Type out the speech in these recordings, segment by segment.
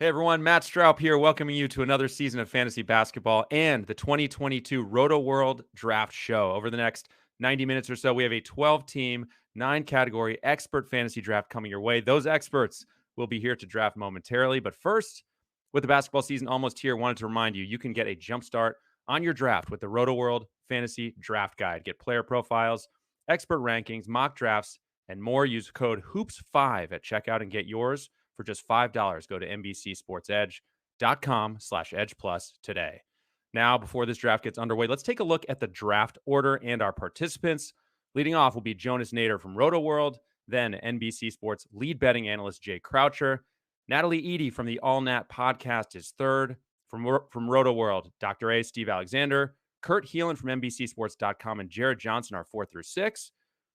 Hey everyone, Matt Stroup here, welcoming you to another season of fantasy basketball and the 2022 ROTOWORLD Draft Show. Over the next 90 minutes or so, we have a 12-team, 9-category expert fantasy draft coming your way. Those experts will be here to draft momentarily. But first, with the basketball season almost here, I wanted to remind you can get a jump start on your draft with the ROTOWORLD Fantasy Draft Guide. Get player profiles, expert rankings, mock drafts, and more. Use code HOOPS5 at checkout and get yours for just $5. Go to NBCSportsEdge.com/EdgePlus today. Now, before this draft gets underway, let's take a look at the draft order and our participants. Leading off will be Jonas Nader from ROTOWORLD, then NBC Sports lead betting analyst Jay Croucher. Natalie Elie from the All Nat podcast is third. From ROTOWORLD, Dr. A, Steve Alexander, Kurt Helin from NBCSports.com, and Jared Johnson are 4 through 6.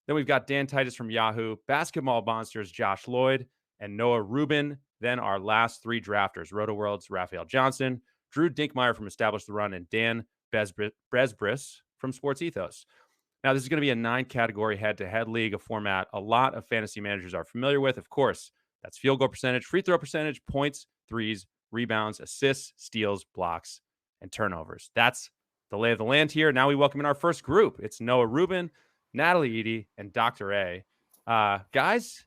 Then we've got Dan Titus from Yahoo, Basketball Monsters, Josh Lloyd, and Noah Rubin. Then our last 3 drafters, ROTOWORLD's Raphielle Johnson, Drew Dinkmeyer from Establish the Run, and Dan Besbris from Sports Ethos. Now, this is going to be a 9-category head-to-head league, a format a lot of fantasy managers are familiar with. Of course, that's field goal percentage, free throw percentage, points, threes, rebounds, assists, steals, blocks, and turnovers. That's the lay of the land here. Now we welcome in our first group. It's Noah Rubin, Natalie Elie, and Dr. A. Guys,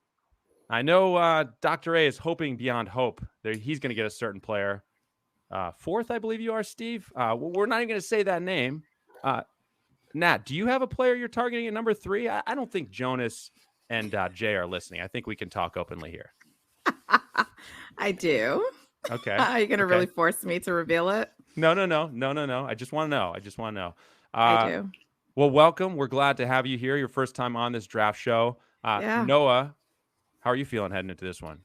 I know Dr. A is hoping beyond hope that he's going to get a certain player. Fourth, I believe you are, Steve. We're not even going to say that name. Nat, do you have a player you're targeting at number 3? I don't think Jonas and Jay are listening. I think we can talk openly here. I do. Okay. Are you going to really force me to reveal it? No. I just want to know. I do. Well, welcome. We're glad to have you here. Your first time on this draft show. Yeah. Noah, how are you feeling heading into this one?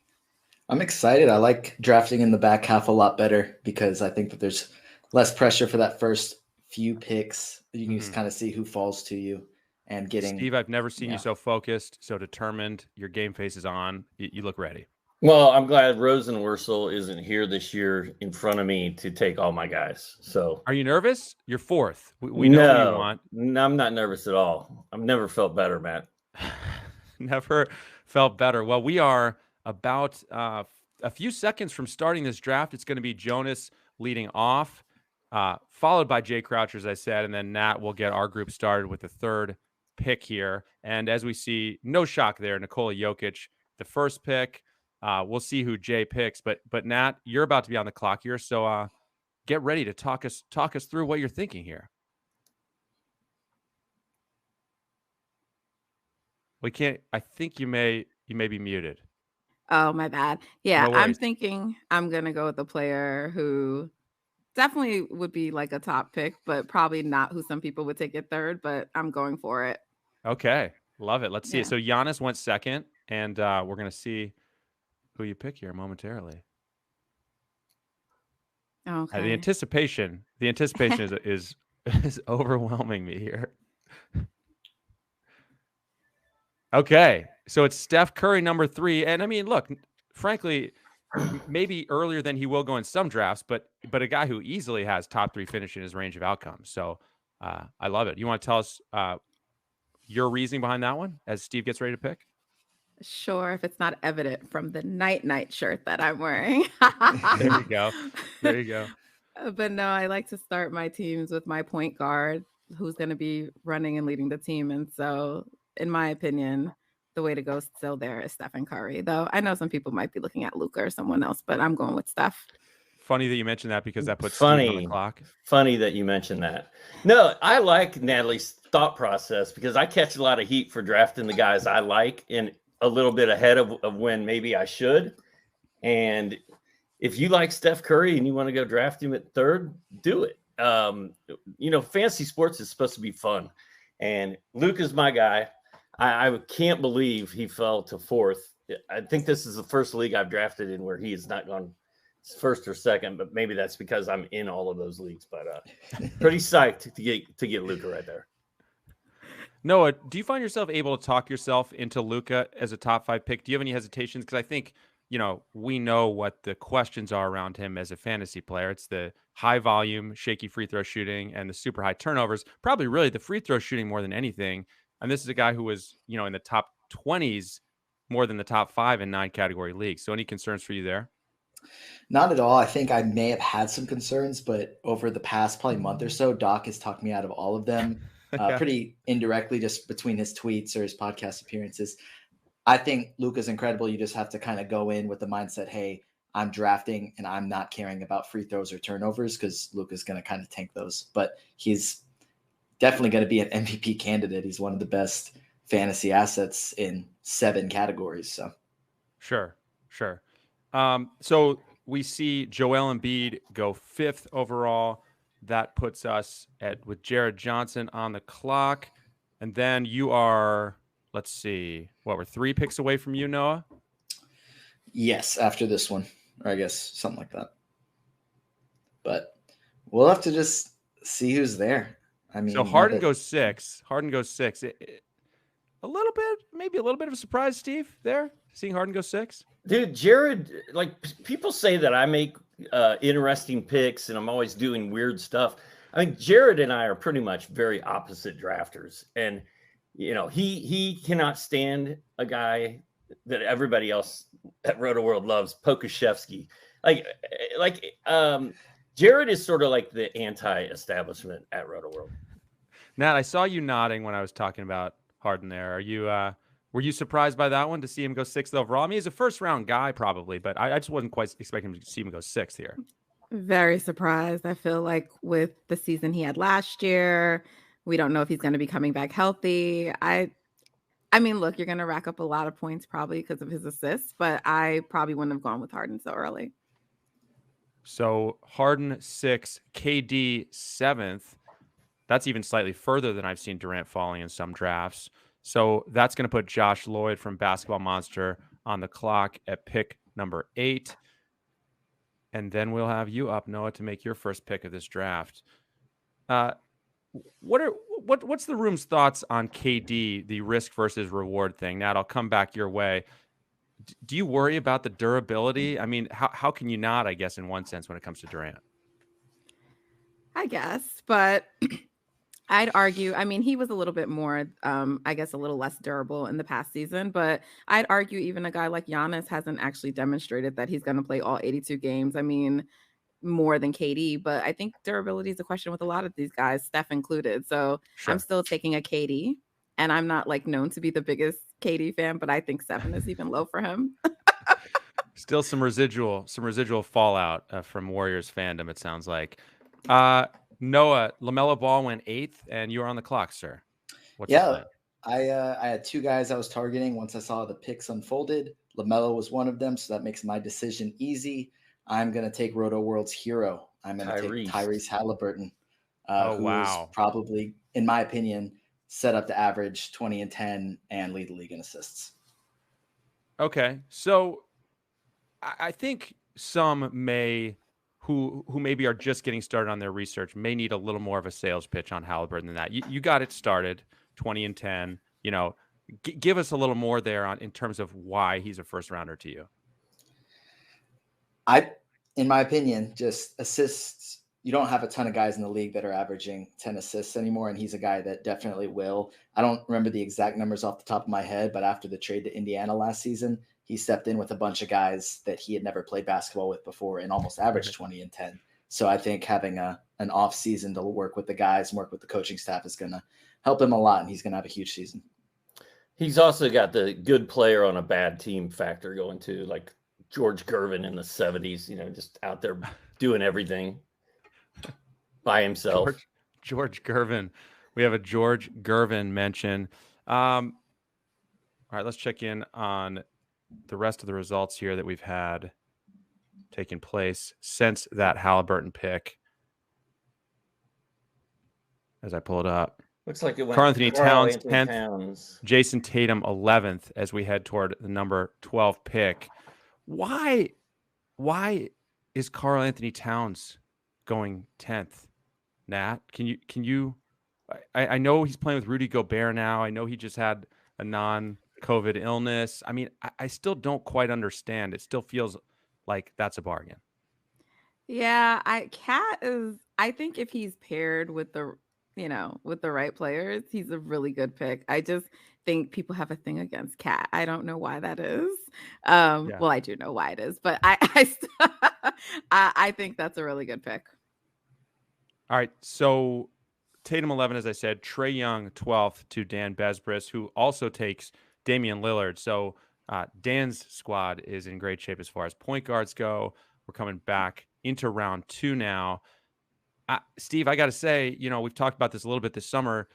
I'm excited. I like drafting in the back half a lot better because I think that there's less pressure for that first few picks. You can just kind of see who falls to you and getting. Steve, I've never seen you so focused, so determined. Your game face is on. You look ready. Well, I'm glad Rosenworcel isn't here this year in front of me to take all my guys. So, are you nervous? You're fourth. We know what you want. No, I'm not nervous at all. I've never felt better, Matt. Never felt better. Well, we are about a few seconds from starting this draft. It's going to be Jonas leading off, followed by Jay Croucher, as I said, and then Nat will get our group started with the third pick here. And as we see, no shock there, Nikola Jokic, the first pick. We'll see who Jay picks, but Nat, you're about to be on the clock here, so get ready to talk us through what you're thinking here. We can't. I think you may be muted. Oh, my bad. Yeah, No I'm worries. thinking I'm gonna go with a player who definitely would be like a top pick, but probably not who some people would take at third. But I'm going for it. Okay, love it. Let's see it. So Giannis went second, and we're gonna see who you pick here momentarily. Okay. The anticipation is overwhelming me here. Okay, so it's Steph Curry, number 3, and I mean, look, frankly, maybe earlier than he will go in some drafts, but a guy who easily has top 3 finish in his range of outcomes. So I love it. You want to tell us your reasoning behind that one as Steve gets ready to pick? Sure, if it's not evident from the night shirt that I'm wearing. There you go. But no, I like to start my teams with my point guard who's going to be running and leading the team. And so, in my opinion, the way to go still there is Stephen Curry. Though I know some people might be looking at Luka or someone else, but I'm going with Steph. Funny that you mentioned that because that puts Steve on the clock. Funny that you mentioned that. No, I like Natalie's thought process because I catch a lot of heat for drafting the guys I like and a little bit ahead of when maybe I should. And if you like Steph Curry and you want to go draft him at third, do it. Fantasy sports is supposed to be fun. And Luka's my guy. I can't believe he fell to fourth. I think this is the first league I've drafted in where he has not gone first or second, but maybe that's because I'm in all of those leagues. But pretty psyched to get Luka right there. Noah, do you find yourself able to talk yourself into Luka as a top 5 pick? Do you have any hesitations? Because I think, we know what the questions are around him as a fantasy player. It's the high volume, shaky free throw shooting and the super high turnovers, probably really the free throw shooting more than anything. And this is a guy who was, in the top 20s more than the top 5 in 9-category leagues. So any concerns for you there? Not at all. I think I may have had some concerns, but over the past probably month or so, Doc has talked me out of all of them pretty indirectly, just between his tweets or his podcast appearances. I think Luka's incredible. You just have to kind of go in with the mindset, hey, I'm drafting and I'm not caring about free throws or turnovers because Luka's going to kind of tank those. But he's definitely going to be an MVP candidate. He's one of the best fantasy assets in 7 categories. So Sure. So we see Joel Embiid go 5th overall. That puts us with Jared Johnson on the clock. And then you are, let's see, we're 3 picks away from you, Noah? Yes, after this one, or I guess something like that. But we'll have to just see who's there. I mean, so Harden goes 6. A little bit, maybe a little bit of a surprise, Steve, there, seeing Harden go 6. Dude, Jared, like people say that I make interesting picks and I'm always doing weird stuff. I mean, Jared and I are pretty much very opposite drafters. And, you know, he cannot stand a guy that everybody else at RotoWorld loves, Pokashevsky. Jared is sort of like the anti-establishment at RotoWorld. Nat, I saw you nodding when I was talking about Harden there. Are you were you surprised by that one to see him go 6th overall? I mean, he's a first round guy probably, but I just wasn't quite expecting to see him go 6th here. Very surprised. I feel like with the season he had last year, we don't know if he's going to be coming back healthy. I mean, look, you're going to rack up a lot of points probably because of his assists, but I probably wouldn't have gone with Harden so early. So Harden 6, KD 7th. That's even slightly further than I've seen Durant falling in some drafts. So that's going to put Josh Lloyd from Basketball Monster on the clock at pick number 8. And then we'll have you up, Noah, to make your first pick of this draft. What's the room's thoughts on KD, the risk versus reward thing? Nat, I'll come back your way. Do you worry about the durability? I mean, how can you not, I guess, in one sense, when it comes to Durant? I guess, but I'd argue, I mean, he was a little bit more, I guess, a little less durable in the past season, but I'd argue even a guy like Giannis hasn't actually demonstrated that he's going to play all 82 games. I mean, more than KD, but I think durability is a question with a lot of these guys, Steph included. So sure. I'm still taking a KD, and I'm not like known to be the biggest KD fan, but I think 7 is even low for him. Still some residual fallout from Warriors fandom, it sounds like. Noah, LaMelo Ball went 8th, and you were on the clock, sir. What's I had 2 guys I was targeting once I saw the picks unfolded. LaMelo was one of them, so that makes my decision easy. I'm going to take RotoWorld's hero. I'm going to take Tyrese Halliburton, who's probably, in my opinion, set up to average 20 and 10 and lead the league in assists. Okay, so I think some who maybe are just getting started on their research may need a little more of a sales pitch on Halliburton than that. You got it started, 20 and 10. You know, give us a little more there in terms of why he's a first rounder to you. In my opinion, just assists. You don't have a ton of guys in the league that are averaging 10 assists anymore, and he's a guy that definitely will. I don't remember the exact numbers off the top of my head, but after the trade to Indiana last season, he stepped in with a bunch of guys that he had never played basketball with before and almost averaged 20 and 10. So I think having an off season to work with the guys and work with the coaching staff is going to help him a lot, and he's going to have a huge season. He's also got the good player on a bad team factor going to, like George Gervin in the 70s, you know, just out there doing everything by himself. George Gervin. We have a George Gervin mention. All right, let's check in on the rest of the results here that we've had taking place since that Halliburton pick. As I pull it up. Looks like it went Karl-Anthony Towns 10th, Jason Tatum 11th as we head toward the number 12 pick. Why is Karl-Anthony Towns going 10th? Nat, can you I know he's playing with Rudy Gobert now. I know he just had a non-COVID illness. I mean, I still don't quite understand. It still feels like that's a bargain. Yeah, I think if he's paired with the right players, he's a really good pick. I just think people have a thing against Cat. I don't know why that is. Well, I do know why it is, but I think that's a really good pick. All right, so Tatum 11, as I said, Trey Young 12th to Dan Besbris, who also takes Damian Lillard. So Dan's squad is in great shape as far as point guards go. We're coming back into round 2 now. Steve, I got to say, we've talked about this a little bit this summer.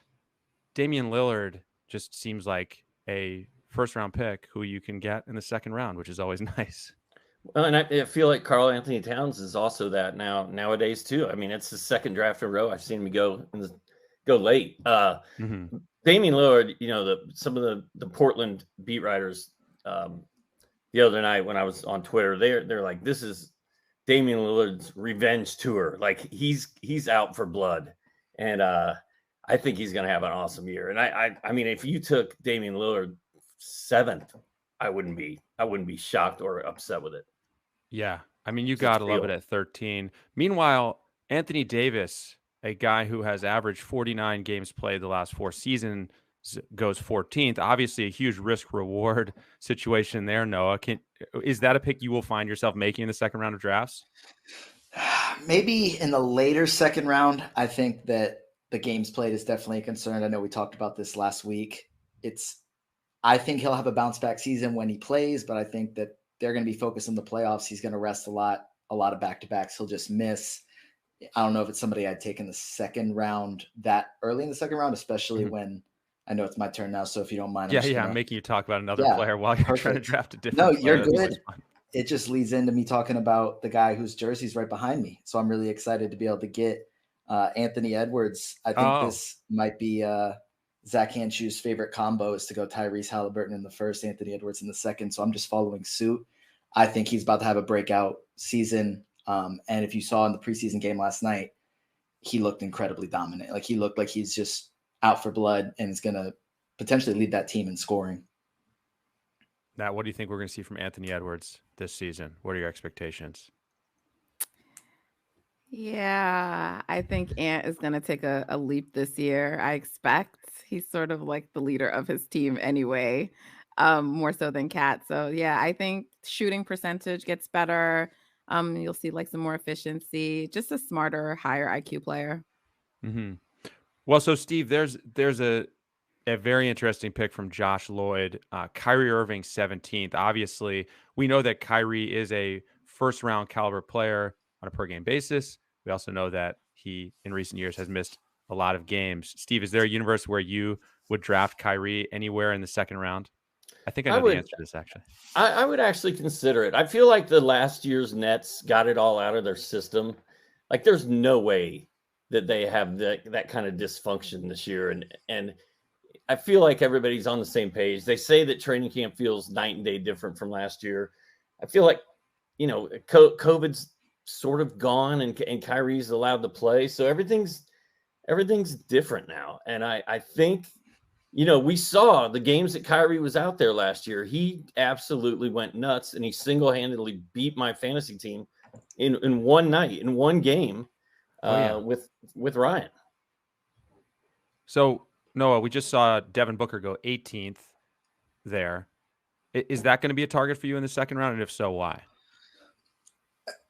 Damian Lillard just seems like a first-round pick who you can get in the second round, which is always nice. Well, and I feel like Karl Anthony Towns is also that nowadays too. I mean, it's the second draft in a row I've seen him go late. Damian Lillard, some of the Portland beat writers the other night when I was on Twitter, they're like, this is Damian Lillard's revenge tour. Like he's out for blood, and I think he's going to have an awesome year. And I mean, if you took Damian Lillard 7th, I wouldn't be shocked or upset with it. Yeah. I mean, you got to love it at 13. Meanwhile, Anthony Davis, a guy who has averaged 49 games played the last 4 seasons, goes 14th. Obviously a huge risk reward situation there. Noah, is that a pick you will find yourself making in the second round of drafts? Maybe in the later second round. I think that the games played is definitely a concern. I know we talked about this last week. I think he'll have a bounce back season when he plays, but I think that they're going to be focused on the playoffs. He's going to rest a lot of back-to-backs. He'll just miss. I don't know if it's somebody I'd take in the second round that early in the second round, especially when I know it's my turn now. So if you don't mind. I'm making you talk about another player while you're trying to draft a different player. No, you're good. It just leads into me talking about the guy whose jersey's right behind me. So I'm really excited to be able to get Anthony Edwards. I think this might be Zach Handshoe's favorite combo is to go Tyrese Halliburton in the first, Anthony Edwards in the second. So I'm just following suit. I think he's about to have a breakout season. And if you saw in the preseason game last night, he looked incredibly dominant. Like he looked like he's just out for blood and is going to potentially lead that team in scoring. Now, what do you think we're going to see from Anthony Edwards this season? What are your expectations? Yeah, I think Ant is going to take a leap this year. I expect he's sort of like the leader of his team anyway, more so than Cat. So yeah, I think shooting percentage gets better. You'll see like some more efficiency, just a smarter, higher IQ player. Mm-hmm. Well, so Steve, there's a very interesting pick from Josh Lloyd, Kyrie Irving 17th. Obviously, we know that Kyrie is a first round caliber player on a per game basis. We also know that he, in recent years, has missed a lot of games. Steve, is there a universe where you would draft Kyrie anywhere in the second round? I think I know the answer to this, actually. I would actually consider it. I feel like the last year's Nets got it all out of their system. Like, there's no way that they have that kind of dysfunction this year. And I feel like everybody's on the same page. They say that training camp feels night and day different from last year. I feel like, COVID's sort of gone and Kyrie's allowed to play. So everything's different now. And I think, we saw the games that Kyrie was out there last year. He absolutely went nuts, and he single-handedly beat my fantasy team in one night, in one game with Ryan. So, Noah, we just saw Devin Booker go 18th there. Is that going to be a target for you in the second round? And if so, why?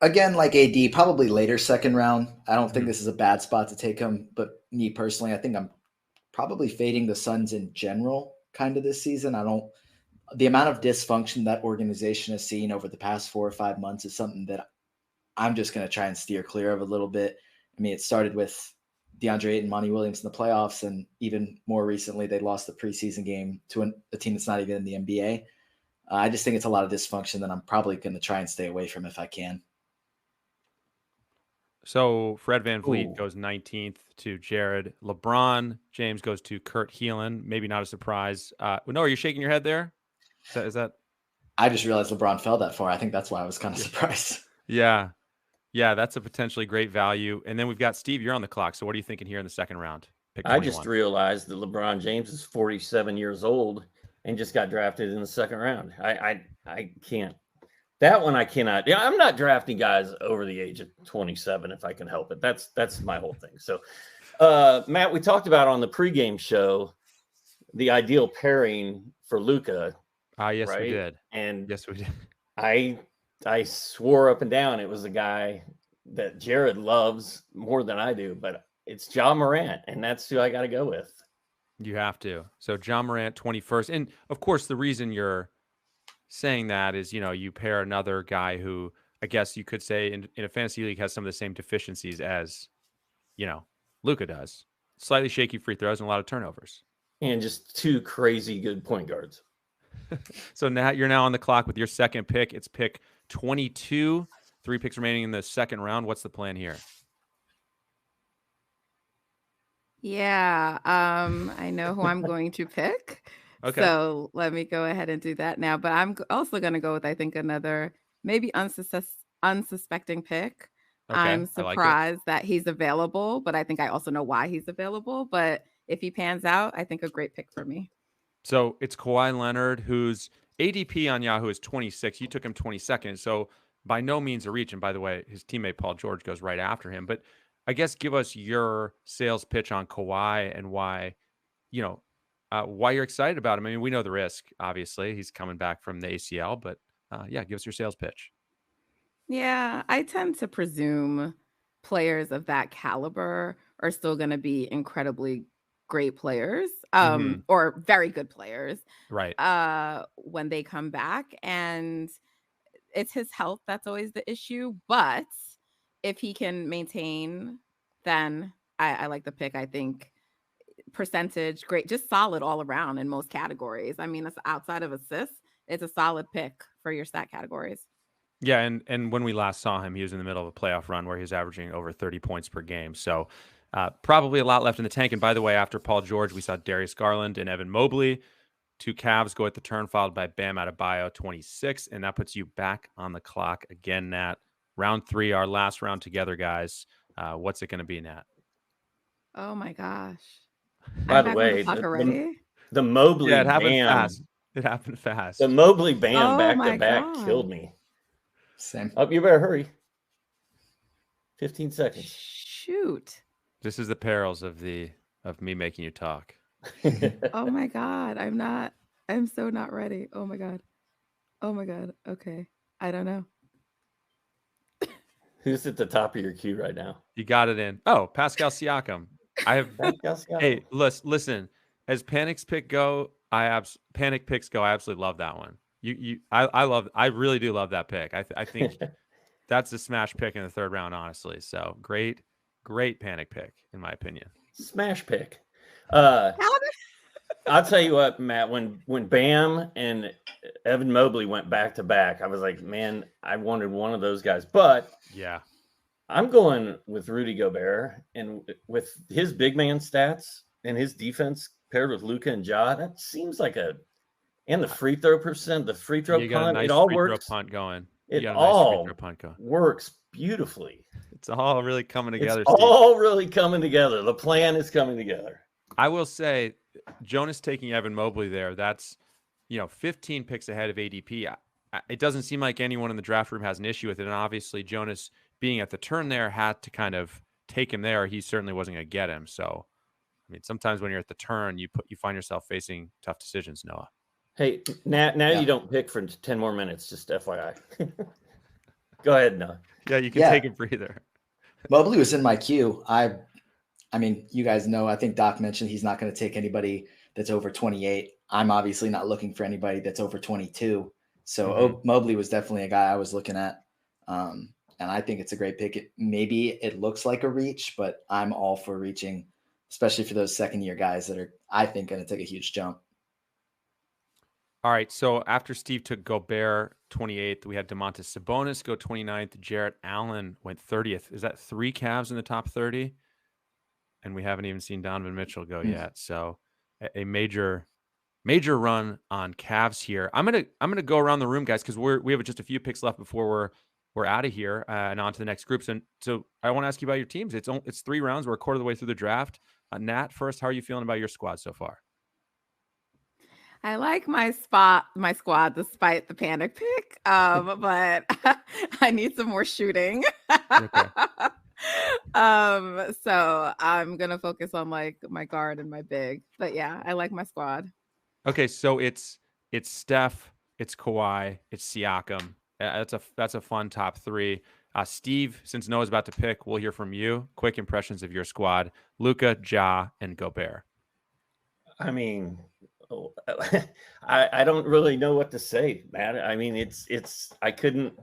Again, like AD, probably later second round. I don't think this is a bad spot to take him, but me personally, I think I'm probably fading the Suns in general kind of this season. The amount of dysfunction that organization has seen over the past 4 or 5 months is something that I'm just going to try and steer clear of a little bit. I mean, it started with DeAndre Ayton, Monty Williams in the playoffs, and even more recently, they lost the preseason game to a team that's not even in the NBA. I just think it's a lot of dysfunction that I'm probably going to try and stay away from if I can. So Fred VanVleet goes 19th to Jared. LeBron James goes to Kurt Helin. Maybe not a surprise. No, are you shaking your head there? Is that? I just realized LeBron fell that far. I think that's why I was kind of surprised. Yeah, that's a potentially great value. And then we've got Steve. You're on the clock. So what are you thinking here in the second round? Pick 21. I just realized that LeBron James is 47 years old and just got drafted in the second round. I can't. That one I cannot. Yeah, I'm not drafting guys over the age of 27 if I can help it. That's my whole thing. So, Matt, we talked about on the pregame show the ideal pairing for Luka. Yes, right? we did. And yes, we did. I swore up and down it was a guy that Jared loves more than I do, but it's Ja Morant, and that's who I got to go with. You have to. So Ja Morant, 21st. And of course, the reason you're saying that is, you pair another guy who I guess you could say in a fantasy league has some of the same deficiencies as, Luka does. Slightly shaky free throws and a lot of turnovers. And just two crazy good point guards. So Nat, you're now on the clock with your second pick. It's pick 22. 3 picks remaining in the second round. What's the plan here? Yeah, I know who I'm going to pick. Okay. So let me go ahead and do that now. But I'm also going to go with, I think, another maybe unsuspecting pick. Okay, I'm I like it. surprised that he's available, but I think I also know why he's available. But if he pans out, I think a great pick for me. So it's Kawhi Leonard, whose ADP on Yahoo is 26. You took him 22nd. So by no means a reach. And by the way, his teammate Paul George goes right after him. But I guess give us your sales pitch on Kawhi and why, why you're excited about him. I mean, we know the risk, obviously. He's coming back from the ACL, but give us your sales pitch. Yeah, I tend to presume players of that caliber are still going to be incredibly great players, or very good players, right? When they come back, and it's his health that's always the issue. But if he can maintain, then I like the pick. I think percentage, great, just solid all around in most categories. I mean, outside of assists, it's a solid pick for your stat categories. Yeah, and when we last saw him, he was in the middle of a playoff run where he was averaging over 30 points per game. So probably a lot left in the tank. And by the way, after Paul George, we saw Darius Garland and Evan Mobley. 2 Cavs go at the turn, followed by Bam Adebayo, 26. And that puts you back on the clock again, Nat. Round 3, our last round together, guys. What's it going to be, Nat? Oh, my gosh. By the way, the Mobley Bam. Fast. It happened fast. The Mobley Bam back-to-back killed me. Same. Oh, you better hurry. 15 seconds. Shoot. This is the perils of me making you talk. Oh my God. I'm so not ready. Oh my God. Okay. I don't know. Who's at the top of your queue right now? You got it in. Oh, Pascal Siakam. Hey, listen, as panic picks go, I absolutely love that one. I really do love that pick. I think that's a smash pick in the third round, honestly. So great panic pick, in my opinion. Smash pick. I'll tell you what, Matt, when Bam and Evan Mobley went back to back, I was like, man, I wanted one of those guys. But yeah, I'm going with Rudy Gobert, and with his big man stats and his defense paired with Luka and Ja, that seems like and the free throw percent, the free throw punt, nice it all free works. Throw punt going. It all works beautifully. It's all really coming together. It's all really coming together. The plan is coming together. I will say, Jonas taking Evan Mobley there, that's 15 picks ahead of ADP. It doesn't seem like anyone in the draft room has an issue with it. And obviously, Jonas being at the turn there had to kind of take him there. He certainly wasn't going to get him. So, I mean, sometimes when you're at the turn, you find yourself facing tough decisions, Noah. Hey, now you don't pick for 10 more minutes, just FYI. Go ahead, Noah. Yeah, you can take a breather. Mobley was in my queue. I mean, you guys know, I think Doc mentioned he's not going to take anybody that's over 28. I'm obviously not looking for anybody that's over 22. So Mobley was definitely a guy I was looking at. And I think it's a great pick. Maybe it looks like a reach, but I'm all for reaching, especially for those second-year guys that are, I think, going to take a huge jump. All right, so after Steve took Gobert 28th, we had Domantas Sabonis go 29th. Jarrett Allen went 30th. Is that 3 Cavs in the top 30? And we haven't even seen Donovan Mitchell go yet. So a major run on Cavs here. I'm gonna go around the room, guys, because we have just a few picks left before we're out of here and on to the next groups. And so I want to ask you about your teams. It's 3 rounds. We're a quarter of the way through the draft. Nat, first, how are you feeling about your squad so far? I like my squad, despite the panic pick, but I need some more shooting. Okay. So I'm gonna focus on like my guard and my big. But yeah, I like my squad. Okay, so it's Steph, it's Kawhi, it's Siakam. That's a fun top three. Steve, since Noah's about to pick, we'll hear from you. Quick impressions of your squad: Luka, Ja, and Gobert. I mean, I don't really know what to say, Matt. I mean, I couldn't.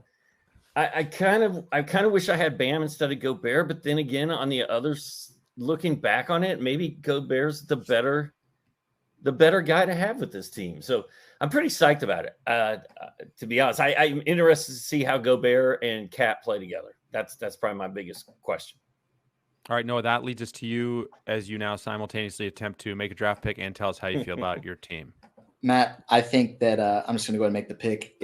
I kind of wish I had Bam instead of Gobert, but then again, on the others, looking back on it, maybe Gobert's the better guy to have with this team. So I'm pretty psyched about it. To be honest, I'm interested to see how Gobert and Cat play together. That's probably my biggest question. All right, Noah, that leads us to you as you now simultaneously attempt to make a draft pick and tell us how you feel about your team. Matt, I think that I'm just going to go ahead and make the pick.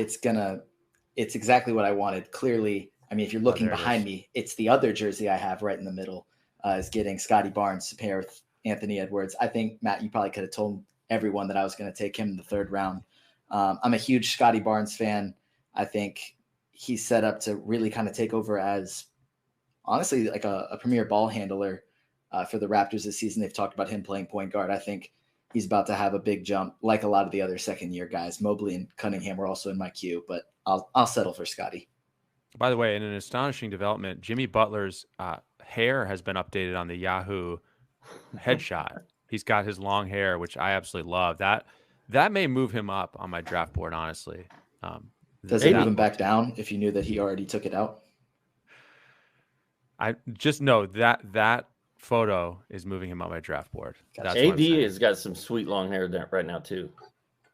It's exactly what I wanted. Clearly, I mean, if you're looking behind me, it's the other jersey I have right in the middle is getting Scotty Barnes to pair with Anthony Edwards. I think, Matt, you probably could have told everyone that I was going to take him in the third round. I'm a huge Scotty Barnes fan. I think he's set up to really kind of take over as, honestly, like a premier ball handler for the Raptors this season. They've talked about him playing point guard. I think he's about to have a big jump, like a lot of the other second-year guys. Mobley and Cunningham are also in my queue, but I'll settle for Scotty. By the way, in an astonishing development, Jimmy Butler's hair has been updated on the Yahoo headshot. He's got his long hair, which I absolutely love. That may move him up on my draft board, honestly. Does it move him back down if you knew that he already took it out? I just know that photo is moving him on my draft board. That's AD has got some sweet long hair right now too.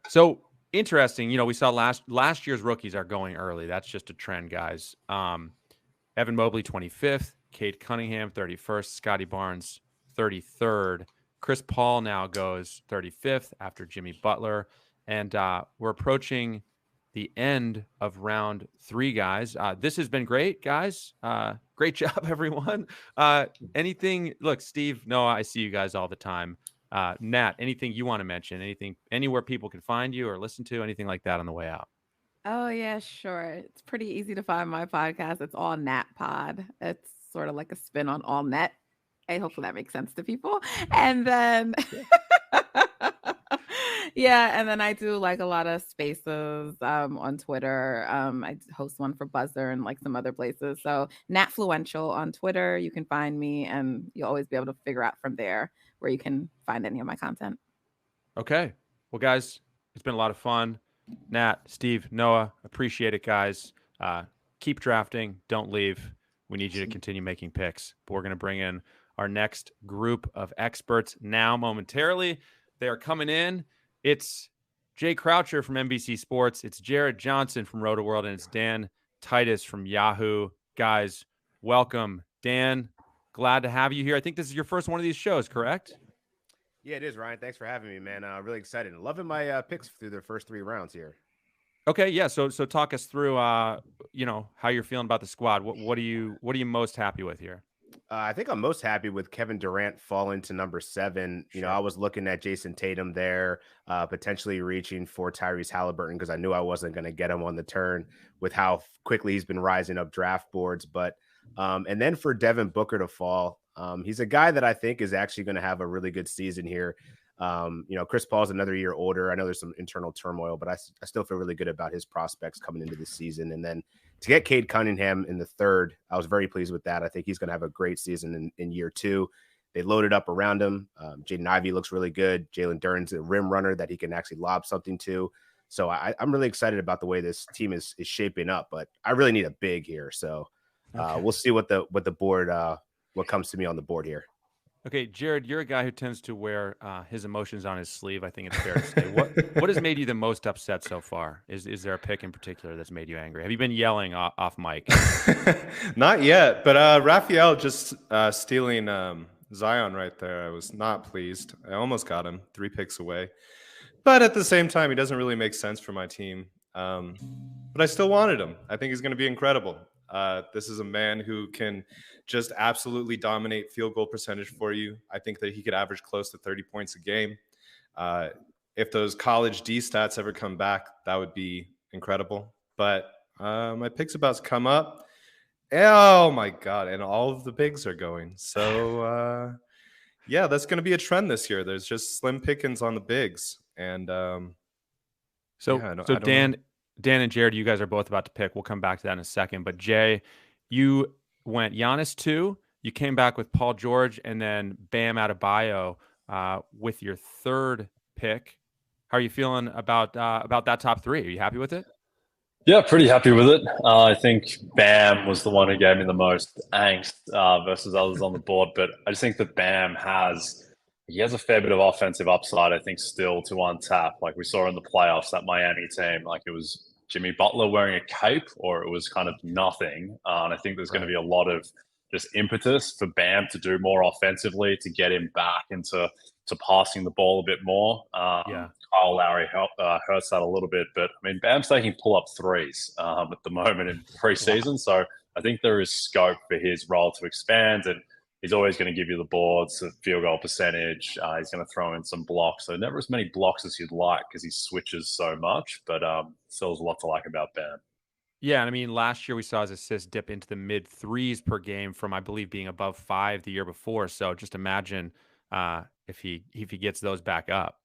So interesting. You know, we saw last year's rookies are going early. That's just a trend, guys. Evan Mobley, 25th. Cade Cunningham, 31st. Scotty Barnes, 33rd. Chris Paul now goes 35th after Jimmy Butler. And we're approaching the end of round 3, guys. This has been great, guys. Great job, everyone. Anything, look, Steve, Noah, I see you guys all the time. Nat, anything you want to mention? Anything, anywhere people can find you or listen to, anything like that on the way out? Oh, yeah, sure. It's pretty easy to find my podcast. It's All Nat Pod. It's sort of like a spin on All Net. Hey, hopefully that makes sense to people. And then, yeah, and then I do like a lot of spaces on Twitter. I host one for Buzzer and like some other places. So Natfluential on Twitter, you can find me, and you'll always be able to figure out from there where you can find any of my content. Okay. Well, guys, it's been a lot of fun. Nat, Steve, Noah, appreciate it, guys. Keep drafting. Don't leave. We need you to continue making picks. But we're going to bring in our next group of experts now momentarily. They are coming in. It's Jay Croucher from NBC Sports. It's Jared Johnson from RotoWorld, and it's Dan Titus from Yahoo. Guys, welcome. Dan, glad to have you here. I think this is your first one of these shows, correct? Yeah, it is, Ryan. Thanks for having me, man. Really excited. Loving my picks through the first 3 rounds here. Okay, yeah. So talk us through, how you're feeling about the squad. What are you most happy with here? I think I'm most happy with Kevin Durant falling to number 7. You know, I was looking at Jason Tatum there, potentially reaching for Tyrese Halliburton because I knew I wasn't going to get him on the turn with how quickly he's been rising up draft boards. But and then for Devin Booker to fall, he's a guy that I think is actually going to have a really good season here. Chris Paul's another year older. I know there's some internal turmoil, but I still feel really good about his prospects coming into this season. And then to get Cade Cunningham in the 3rd, I was very pleased with that. I think he's going to have a great season in year 2. They loaded up around him. Jaden Ivey looks really good. Jalen Duren's a rim runner that he can actually lob something to. So I'm really excited about the way this team is shaping up, but I really need a big here. So we'll see what the board, what comes to me on the board here. Okay, Jared, you're a guy who tends to wear his emotions on his sleeve. I think it's fair to say. What has made you the most upset so far? Is there a pick in particular that's made you angry? Have you been yelling off mic? Not yet, but Raphaelle just stealing Zion right there. I was not pleased. I almost got him 3 picks away. But at the same time, he doesn't really make sense for my team. But I still wanted him. I think he's going to be incredible. This is a man who can just absolutely dominate field goal percentage for you. I think that he could average close to 30 points a game. If those college D stats ever come back, that would be incredible. But my pick's about to come up, Oh my God. And all of the bigs are going. So yeah, that's going to be a trend this year. There's just slim pickings on the bigs. And So yeah, I so don't know. Dan and Jared, you guys are both about to pick. We'll come back to that in a second. But Jay, you went Giannis 2. You came back with Paul George and then Bam Adebayo with your third pick. How are you feeling about that top 3? Are you happy with it? Yeah, pretty happy with it. I think Bam was the one who gave me the most angst versus others on the board, but I just think that Bam has a fair bit of offensive upside, I think, still to untap. Like we saw in the playoffs, that Miami team, like it was Jimmy Butler wearing a cape or it was kind of nothing. And I think there's going to be a lot of just impetus for Bam to do more offensively, to get him back into passing the ball a bit more. Kyle Lowry hurts that a little bit, but I mean, Bam's taking pull-up threes at the moment in preseason, so I think there is scope for his role to expand, and he's always going to give you the boards, the field goal percentage. He's going to throw in some blocks, so never as many blocks as you'd like because he switches so much, but still there's a lot to like about Bam. Yeah, and I mean, last year we saw his assists dip into the mid 3s per game from, I believe, being above 5 the year before. So just imagine if he gets those back up.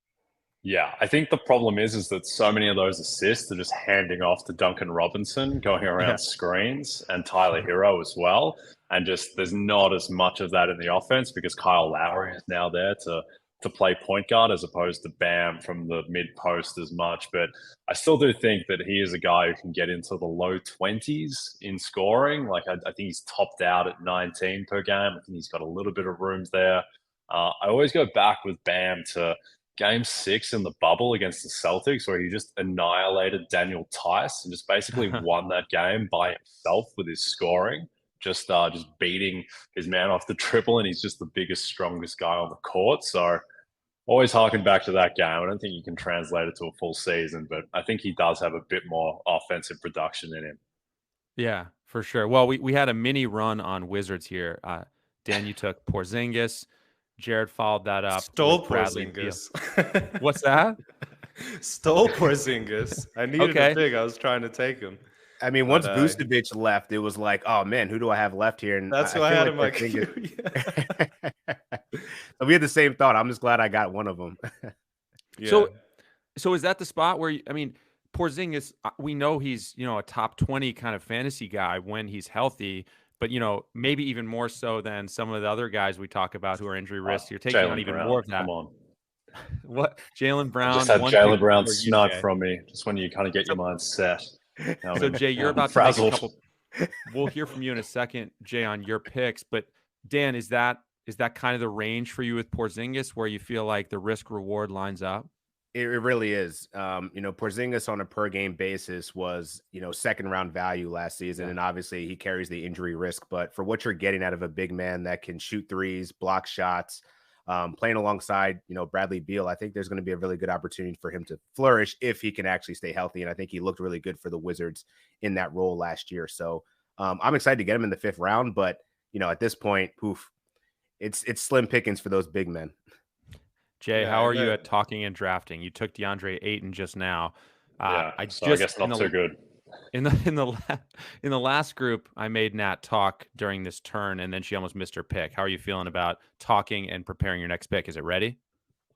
Yeah, I think the problem is that so many of those assists are just handing off to Duncan Robinson, going around screens, and Tyler Hero as well. And just there's not as much of that in the offense because Kyle Lowry is now there to play point guard as opposed to Bam from the mid post as much. But I still do think that he is a guy who can get into the low 20s in scoring. Like I think he's topped out at 19 per game. I think he's got a little bit of rooms there. I always go back with Bam to Game 6 in the bubble against the Celtics, where he just annihilated Daniel Tice and just basically won that game by himself with his scoring, just beating his man off the triple, and he's just the biggest, strongest guy on the court. So always harken back to that game. I don't think you can translate it to a full season, but I think he does have a bit more offensive production in him. Yeah, for sure. Well, we had a mini run on Wizards here. Dan, you took Porzingis. Jared followed that up. Stole Porzingis. What's that? Stole Porzingis. I needed a big. I was trying to take him. I mean, once Vucevic left, it was like, oh man, who do I have left here? And that's who I had in my queue. We had the same thought. I'm just glad I got one of them. So is that the spot where Porzingis? We know he's a top 20 kind of fantasy guy when he's healthy. But, maybe even more so than some of the other guys we talk about who are injury risks. You're taking on even more of that. Come on. What? Jaylen Brown? Just had Jaylen Brown snub from me, just when you kind of get your mind set. So, Jay, you're about to make a couple. We'll hear from you in a second, Jay, on your picks. But, Dan, is that kind of the range for you with Porzingis where you feel like the risk-reward lines up? It really is. Porzingis on a per game basis was, second round value last season. And obviously he carries the injury risk, but for what you're getting out of a big man that can shoot threes, block shots, playing alongside, Bradley Beal, I think there's going to be a really good opportunity for him to flourish if he can actually stay healthy. And I think he looked really good for the Wizards in that role last year. So I'm excited to get him in the 5th round, but at this point, it's slim pickings for those big men. Jay, how are you at talking and drafting? You took DeAndre Ayton just now. I guess not so good. In the last group, I made Nat talk during this turn, and then she almost missed her pick. How are you feeling about talking and preparing your next pick? Is it ready?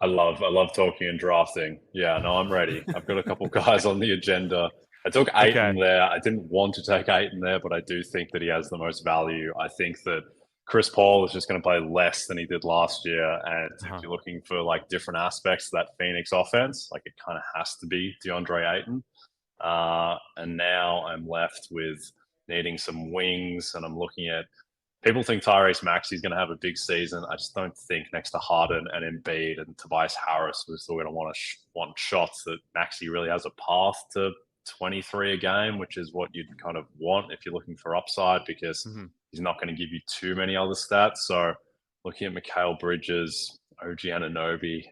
I love talking and drafting. Yeah, no, I'm ready. I've got a couple guys on the agenda. I took Ayton there. I didn't want to take Ayton there, but I do think that he has the most value. I think that Chris Paul is just going to play less than he did last year. And if you're looking for different aspects of that Phoenix offense, it kind of has to be DeAndre Ayton. And now I'm left with needing some wings, and I'm looking at people think Tyrese Maxey's going to have a big season. I just don't think next to Harden and Embiid and Tobias Harris, we're still going to want shots that Maxey really has a path to 23 a game, which is what you'd kind of want if you're looking for upside, because he's not going to give you too many other stats. So looking at Mikal Bridges, OG Anunoby,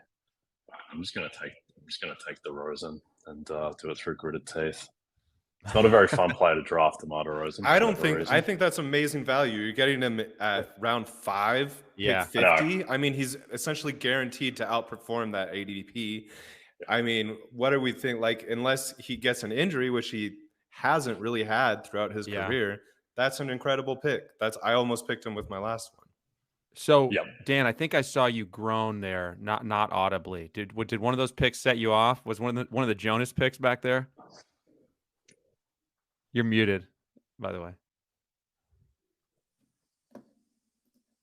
I'm just going to take DeRozan and do it through gritted teeth. It's not a very fun player to draft, DeMar DeRozan. I think that's amazing value. You're getting him at round 5, pick 50. I mean, he's essentially guaranteed to outperform that ADP. I mean, what do we think? Unless he gets an injury, which he hasn't really had throughout his career, that's an incredible pick. I almost picked him with my last one. So, Dan, I think I saw you groan there, not audibly. Did one of those picks set you off? Was one of the Jonas picks back there? You're muted, by the way.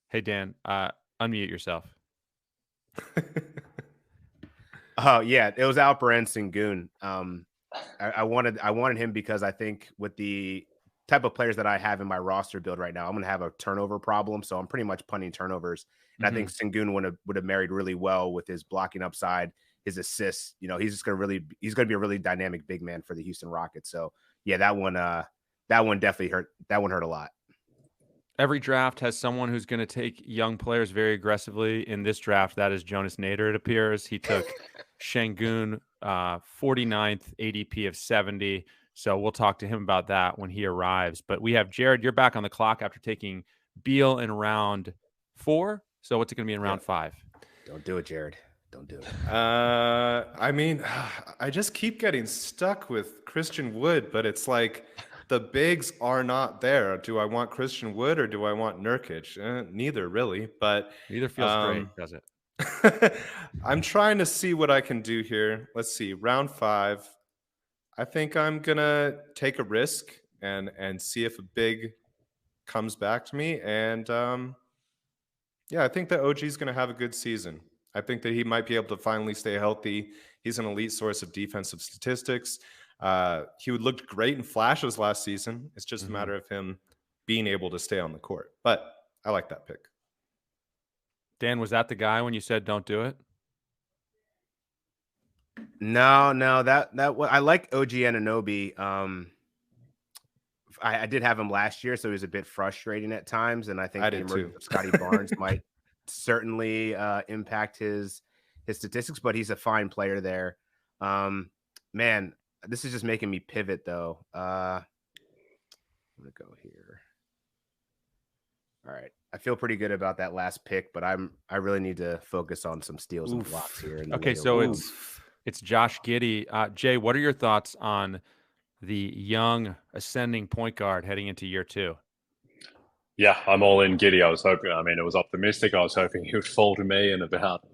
Hey, Dan, unmute yourself. Oh yeah, it was Alperen Sengun. I wanted him because I think with the type of players that I have in my roster build right now, I'm going to have a turnover problem. So I'm pretty much punting turnovers. And I think Sengun would have married really well with his blocking upside, his assists. You know, he's going to be a really dynamic big man for the Houston Rockets. So yeah, that one definitely hurt. That one hurt a lot. Every draft has someone who's going to take young players very aggressively. In this draft, that is Jonas Nader, it appears. He took Sengun, 49th ADP of 70. So we'll talk to him about that when he arrives. But we have Jared. You're back on the clock after taking Beal in round 4. So what's it going to be in round 5? Don't do it, Jared. Don't do it. I mean, I just keep getting stuck with Christian Wood, but it's like the bigs are not there. Do I want Christian Wood or do I want Nurkic? Neither, really. But neither feels great, does it? I'm trying to see what I can do here. Let's see. Round 5. I think I'm going to take a risk and see if a big comes back to me. And I think that OG is going to have a good season. I think that he might be able to finally stay healthy. He's an elite source of defensive statistics. He would look great in flashes last season. It's just a matter of him being able to stay on the court. But I like that pick. Dan, was that the guy when you said don't do it? No, that I like OG Anunoby. I did have him last year, so he was a bit frustrating at times, and I think the emergence of Scotty Barnes might certainly impact his statistics, but he's a fine player there. Man, this is just making me pivot though. I'm gonna go here. All right. I feel pretty good about that last pick, but I really need to focus on some steals and blocks here. Okay, so it's Josh Giddey. Jay, what are your thoughts on the young ascending point guard heading into year 2? Yeah, I'm all in Giddey. It was optimistic. I was hoping he would fall to me in about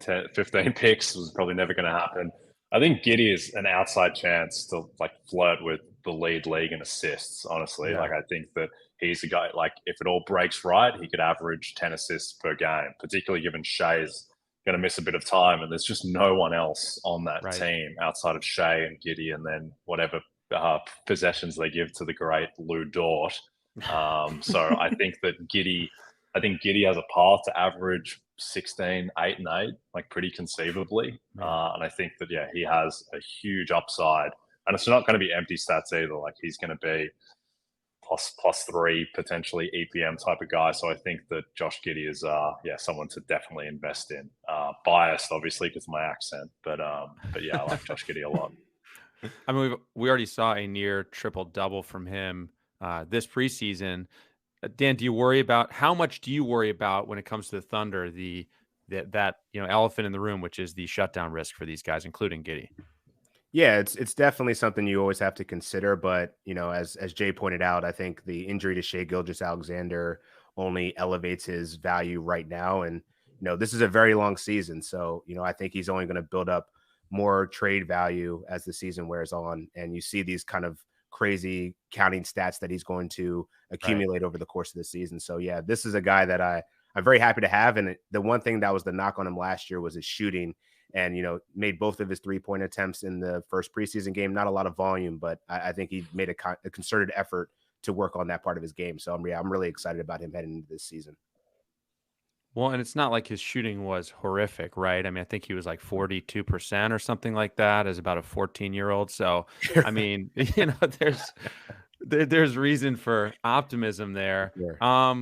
10, 15 picks. It was probably never going to happen. I think Giddey is an outside chance to flirt with the league in assists, honestly. Yeah. I think that he's a guy, if it all breaks right, he could average 10 assists per game, particularly given Shea's going to miss a bit of time, and there's just no one else on that team outside of Shea and Giddey, and then whatever possessions they give to the great Lou Dort. So I think that Giddey has a path to average 16, 8, and 8, pretty conceivably. And I think that he has a huge upside, and it's not going to be empty stats either. He's going to be plus 3 potentially EPM type of guy. So I think that Josh Giddey is someone to definitely invest in. Biased obviously because of my accent, but yeah, I like Josh Giddey a lot. I mean, we already saw a near triple double from him this preseason. Dan, how much do you worry about when it comes to the Thunder, that elephant in the room, which is the shutdown risk for these guys, including Giddey? Yeah, it's definitely something you always have to consider. But, as Jay pointed out, I think the injury to Shai Gilgeous-Alexander only elevates his value right now. And, this is a very long season. So, I think he's only going to build up more trade value as the season wears on. And you see these kind of crazy counting stats that he's going to accumulate over the course of the season. So, yeah, this is a guy that I'm very happy to have. And the one thing that was the knock on him last year was his shooting. And, made both of his 3-point attempts in the first preseason game. Not a lot of volume, but I think he made a concerted effort to work on that part of his game. So, I'm really excited about him heading into this season. Well, and it's not like his shooting was horrific, right? I mean, I think he was 42% or something like that as about a 14-year-old. So, I mean, there's reason for optimism there. Yeah.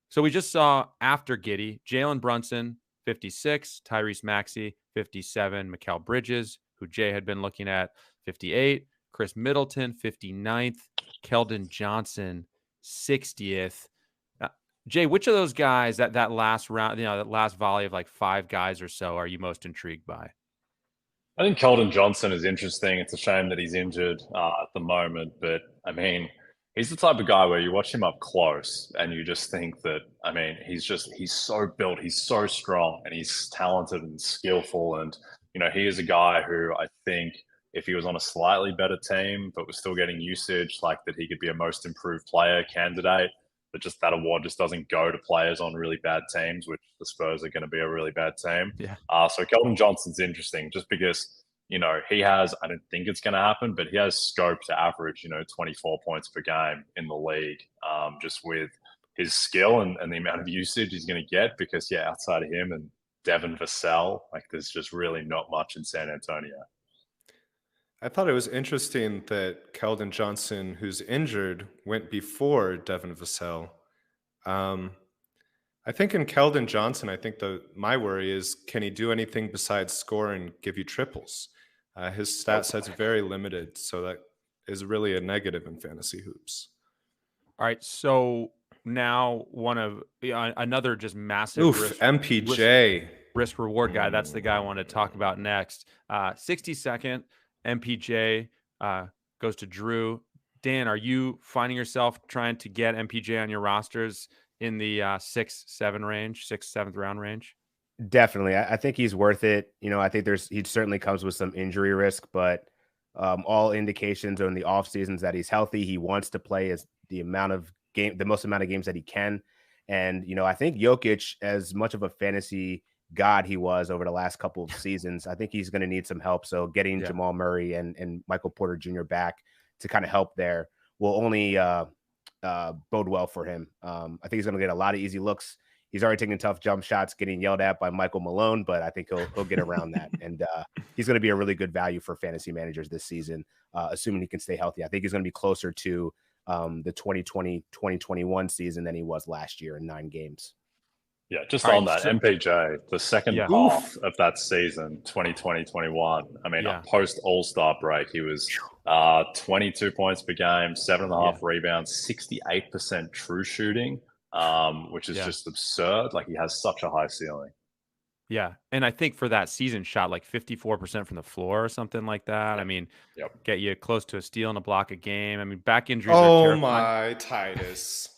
So we just saw after Giddey, Jalen Brunson, 56, Tyrese Maxey, 57, Mikal Bridges, who Jay had been looking at, 58, Chris Middleton, 59th, Keldon Johnson, 60th. Jay, which of those guys that last round, that last volley of 5 guys or so, are you most intrigued by? I think Keldon Johnson is interesting. It's a shame that he's injured at the moment, but I mean, He's the type of guy where you watch him up close and you just think that, I mean, he's so built, he's so strong, and he's talented and skillful. And, he is a guy who I think if he was on a slightly better team, but was still getting usage, like that he could be a most improved player candidate. But just that award just doesn't go to players on really bad teams, which the Spurs are going to be a really bad team. Yeah. So Keldon Johnson's interesting just because, he has, I don't think it's going to happen, but he has scope to average, 24 points per game in the league, just with his skill and the amount of usage he's going to get because, outside of him and Devin Vassell, like there's just really not much in San Antonio. I thought it was interesting that Keldon Johnson, who's injured, went before Devin Vassell. I think in Keldon Johnson, I think my worry is, can he do anything besides score and give you triples? His stat set's very limited, so that is really a negative in fantasy hoops. All right, so now another just massive MPJ risk reward guy. That's the guy I want to talk about next. 60-second MPJ goes to Drew. Dan, are you finding yourself trying to get MPJ on your rosters in the 7th round range? Definitely. I think he's worth it. I think he certainly comes with some injury risk, but all indications are in the off seasons that he's healthy. He wants to play the most amount of games that he can. And, I think Jokic, as much of a fantasy god he was over the last couple of seasons, I think he's going to need some help. So getting Jamal Murray and Michael Porter Jr. back to kind of help there will only bode well for him. I think he's going to get a lot of easy looks. He's already taking tough jump shots, getting yelled at by Michael Malone, but I think he'll get around that. And he's going to be a really good value for fantasy managers this season, assuming he can stay healthy. I think he's going to be closer to the 2020-2021 season than he was last year in 9 games. Yeah, just on that, MPJ, the second half of that season, 2020-21, I mean, post All-Star break, he was 22 points per game, 7.5 rebounds, 68% true shooting, which is just absurd. Like, he has such a high ceiling. Yeah, and I think for that season, shot like 54% from the floor or something like that. I mean, get you close to a steal and a block a game. I mean, back injuries are terrifying. Oh, my Titus.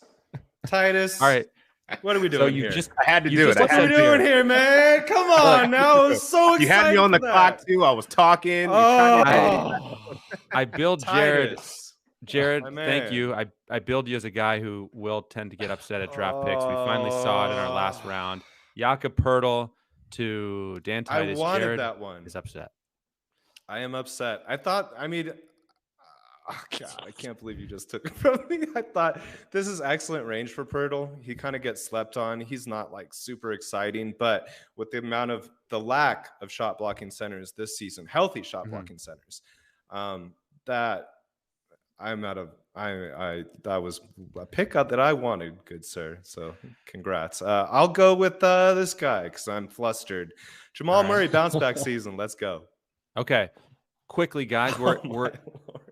Titus. All right. What are we doing here? I had to do it. What are we doing here, man? Come on now. I was so excited. You had me on the clock, too. I was talking. I billed Jared. Jared, thank you. I billed you as a guy who will tend to get upset at draft picks. We finally saw it in our last round. Jakob Poeltl to Dan Titus. I wanted Jared that one. Is upset. I am upset. Oh, God, I can't believe you just took it from me. I thought this is excellent range for Poeltl. He kind of gets slept on. He's not like super exciting, but with the lack of shot blocking centers this season, healthy shot blocking centers, that was a pickup that I wanted, good sir. So congrats. I'll go with this guy because I'm flustered. Jamal Murray bounce back season. Let's go. Okay. Quickly, guys, we're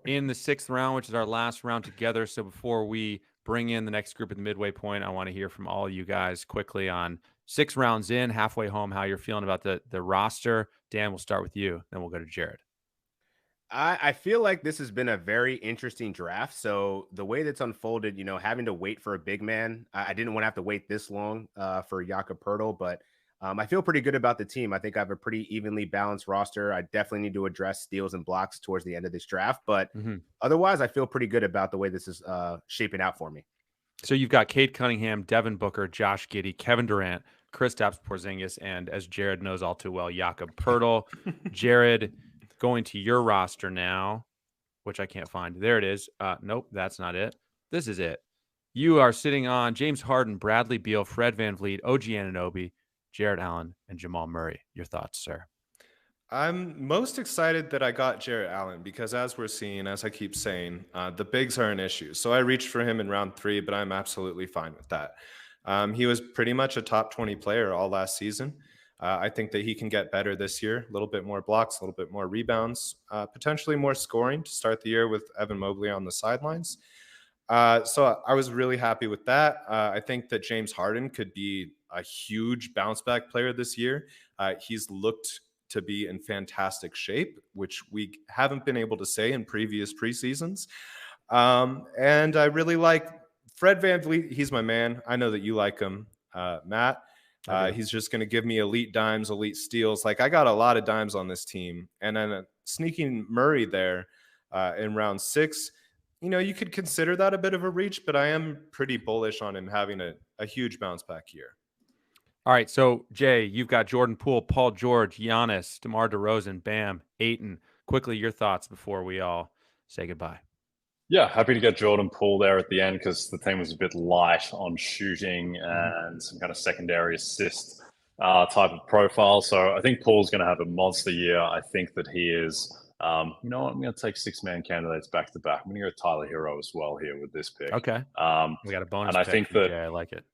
in the 6th round, which is our last round together. So before we bring in the next group at the midway point, I want to hear from all you guys quickly on 6 rounds in, halfway home, how you're feeling about the roster. Dan, we'll start with you, then we'll go to Jared. I feel like this has been a very interesting draft. So the way that's unfolded, having to wait for a big man, I didn't want to have to wait this long for Jakob Poeltl, but I feel pretty good about the team. I think I have a pretty evenly balanced roster. I definitely need to address steals and blocks towards the end of this draft, but otherwise I feel pretty good about the way this is shaping out for me. So you've got Cade Cunningham, Devin Booker, Josh Giddey, Kevin Durant, Kristaps Porzingis, and as Jared knows all too well, Jakob Poeltl. Jared, going to your roster now, which I can't find. There it is. Nope, that's not it. This is it. You are sitting on James Harden, Bradley Beal, Fred VanVleet, OG Anunoby, Jarrett Allen, and Jamal Murray. Your thoughts, sir? I'm most excited that I got Jarrett Allen because as we're seeing, as I keep saying, the bigs are an issue. So I reached for him in round 3, but I'm absolutely fine with that. He was pretty much a top 20 player all last season. I think that he can get better this year, a little bit more blocks, a little bit more rebounds, potentially more scoring to start the year with Evan Mobley on the sidelines. So I was really happy with that. I think that James Harden could be a huge bounce back player this year. He's looked to be in fantastic shape, which we haven't been able to say in previous preseasons. And I really like Fred VanVleet. He's my man. I know that you like him, Matt. He's just going to give me elite dimes, elite steals. Like, I got a lot of dimes on this team. And then sneaking Murray there in round 6, you could consider that a bit of a reach, but I am pretty bullish on him having a huge bounce back year. All right, so Jay, you've got Jordan Poole, Paul George, Giannis, DeMar DeRozan, Bam, Ayton. Quickly, your thoughts before we all say goodbye. Yeah, happy to get Jordan Poole there at the end because the team was a bit light on shooting and some kind of secondary assist type of profile. So I think Poole's going to have a monster year. I think that he is. You know what? I'm going to take 6-man candidates back to back. I'm going to go Tyler Hero as well here with this pick. Okay. We got a bonus. And I pick think that I like it.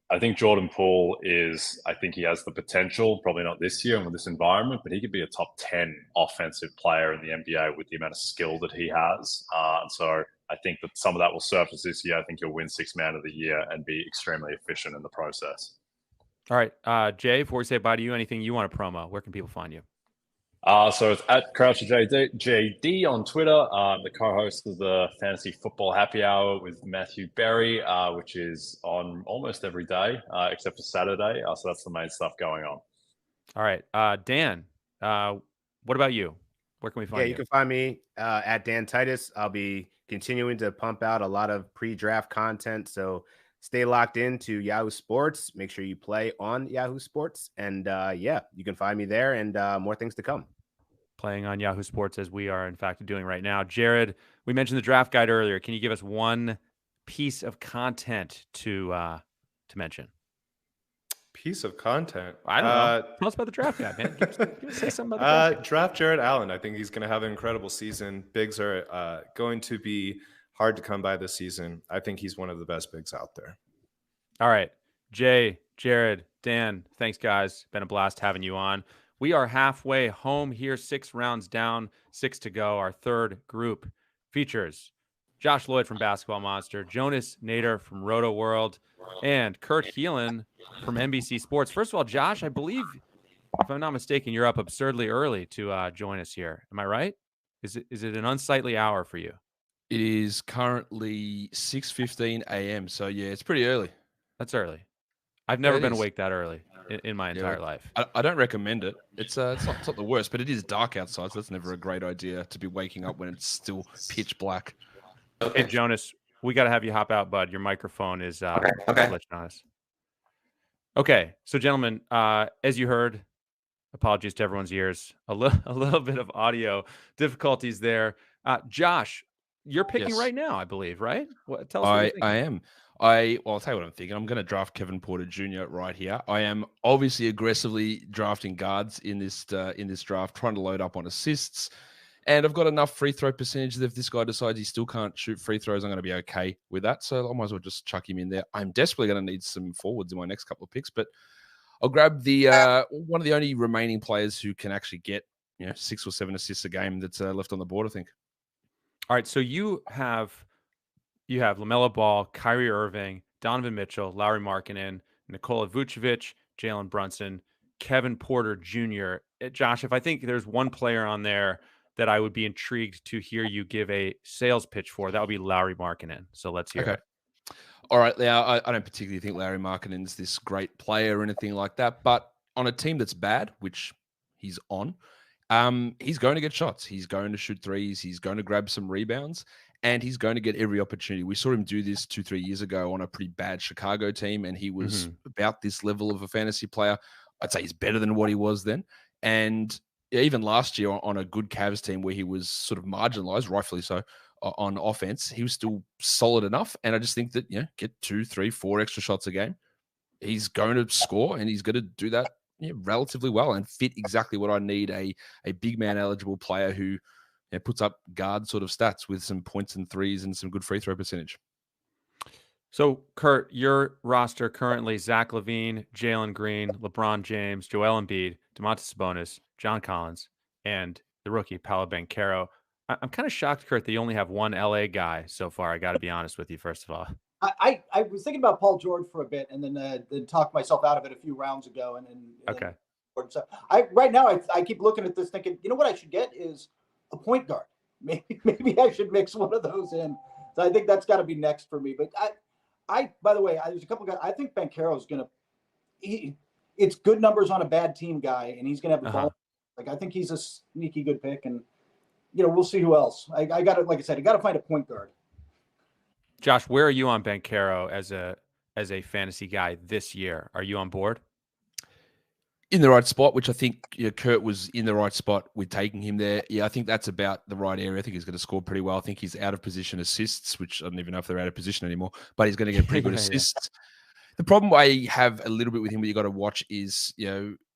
I think Jordan Poole I think he has the potential, probably not this year and with this environment, but he could be a top 10 offensive player in the NBA with the amount of skill that he has. So I think that some of that will surface this year. I think he'll win 6-man of the year and be extremely efficient in the process. All right. Jay, before we say bye to you, anything you want to promo? Where can people find you? So it's at CroucherJD on Twitter, the co-host of the Fantasy Football Happy Hour with Matthew Berry, which is on almost every day except for Saturday. So that's the main stuff going on. All right. Dan, what about you? Where can we find you? Yeah, you can find me at Dan Titus. I'll be continuing to pump out a lot of pre-draft content. So stay locked into Yahoo Sports. Make sure you play on Yahoo Sports. And yeah, you can find me there and more things to come. Playing on Yahoo Sports as we are, in fact, doing right now. Jared, we mentioned the draft guide earlier. Can you give us one piece of content to mention? Piece of content? I don't know. Tell us about the draft guide, man. Say something about the draft Jared Allen. I think he's going to have an incredible season. Bigs are going to be hard to come by this season. I think he's one of the best bigs out there. All right. Jay, Jared, Dan, thanks, guys. Been a blast having you on. We are halfway home here, 6 rounds down, 6 to go. Our third group features Josh Lloyd from Basketball Monster, Jonas Nader from ROTOWORLD, and Kurt Helin from NBC Sports. First of all, Josh, I believe, if I'm not mistaken, you're up absurdly early to join us here. Am I right? Is it an unsightly hour for you? It is currently 6:15 a.m. So, yeah, it's pretty early. That's early. I've never been awake that early in my entire life. I don't recommend it. It's not the worst, but it is dark outside, so that's never a great idea to be waking up when it's still pitch black. Okay, Jonas, we got to have you hop out, bud. Your microphone is glitching on us. Okay, so gentlemen, as you heard, apologies to everyone's ears, a little bit of audio difficulties there. Josh, you're picking right now, I believe, right? Tell us. I am. I'll tell you what I'm thinking. I'm going to draft Kevin Porter Jr. right here. I am obviously aggressively drafting guards in this draft, trying to load up on assists. And I've got enough free throw percentage that if this guy decides he still can't shoot free throws, I'm going to be okay with that. So I might as well just chuck him in there. I'm desperately going to need some forwards in my next couple of picks, but I'll grab the one of the only remaining players who can actually get 6 or 7 assists a game that's left on the board, I think. All right, so you have LaMelo Ball, Kyrie Irving, Donovan Mitchell, Lauri Markkanen, Nikola Vucevic, Jalen Brunson, Kevin Porter Jr. Josh, if I think there's one player on there that I would be intrigued to hear you give a sales pitch for, that would be Lauri Markkanen. So let's hear it. All right, now I don't particularly think Lauri Markkanen's this great player or anything like that, but on a team that's bad, which he's on, he's going to get shots. He's going to shoot threes. He's going to grab some rebounds. And he's going to get every opportunity. We saw him do this 2-3 years ago on a pretty bad Chicago team, and he was about this level of a fantasy player. I'd say he's better than what he was then. And even last year on a good Cavs team where he was sort of marginalized, rightfully so, on offense, he was still solid enough. And I just think that, get 2, 3, 4 extra shots a game. He's going to score, and he's going to do that relatively well and fit exactly what I need, a big man eligible player who puts up guard sort of stats with some points and threes and some good free throw percentage. So, Kurt, your roster currently Zach LaVine, Jalen Green, LeBron James, Joel Embiid, Domantas Sabonis, John Collins, and the rookie Paolo Banchero. I'm kind of shocked, Kurt, that you only have one LA guy so far. I got to be honest with you, first of all. I was thinking about Paul George for a bit and then talked myself out of it a few rounds ago. Okay. So right now I keep looking at this thinking, what I should get is a point guard. Maybe I should mix one of those in So I think that's got to be next for me. But I by the way, there's a couple guys. I think Banchero is going to. It's good numbers on a bad team guy, and he's going to have the ball. Like, I think he's a sneaky good pick, and we'll see who else. I got to, like I said, I got to find a point guard. Josh, where are you on Banchero as a fantasy guy this year? Are you on board? In the right spot, which I think Kurt was in the right spot with taking him there. Yeah, I think that's about the right area. I think he's going to score pretty well. I think he's out of position assists, which I don't even know if they're out of position anymore, but he's going to get pretty good assists. The problem I have a little bit with him, what you got to watch is,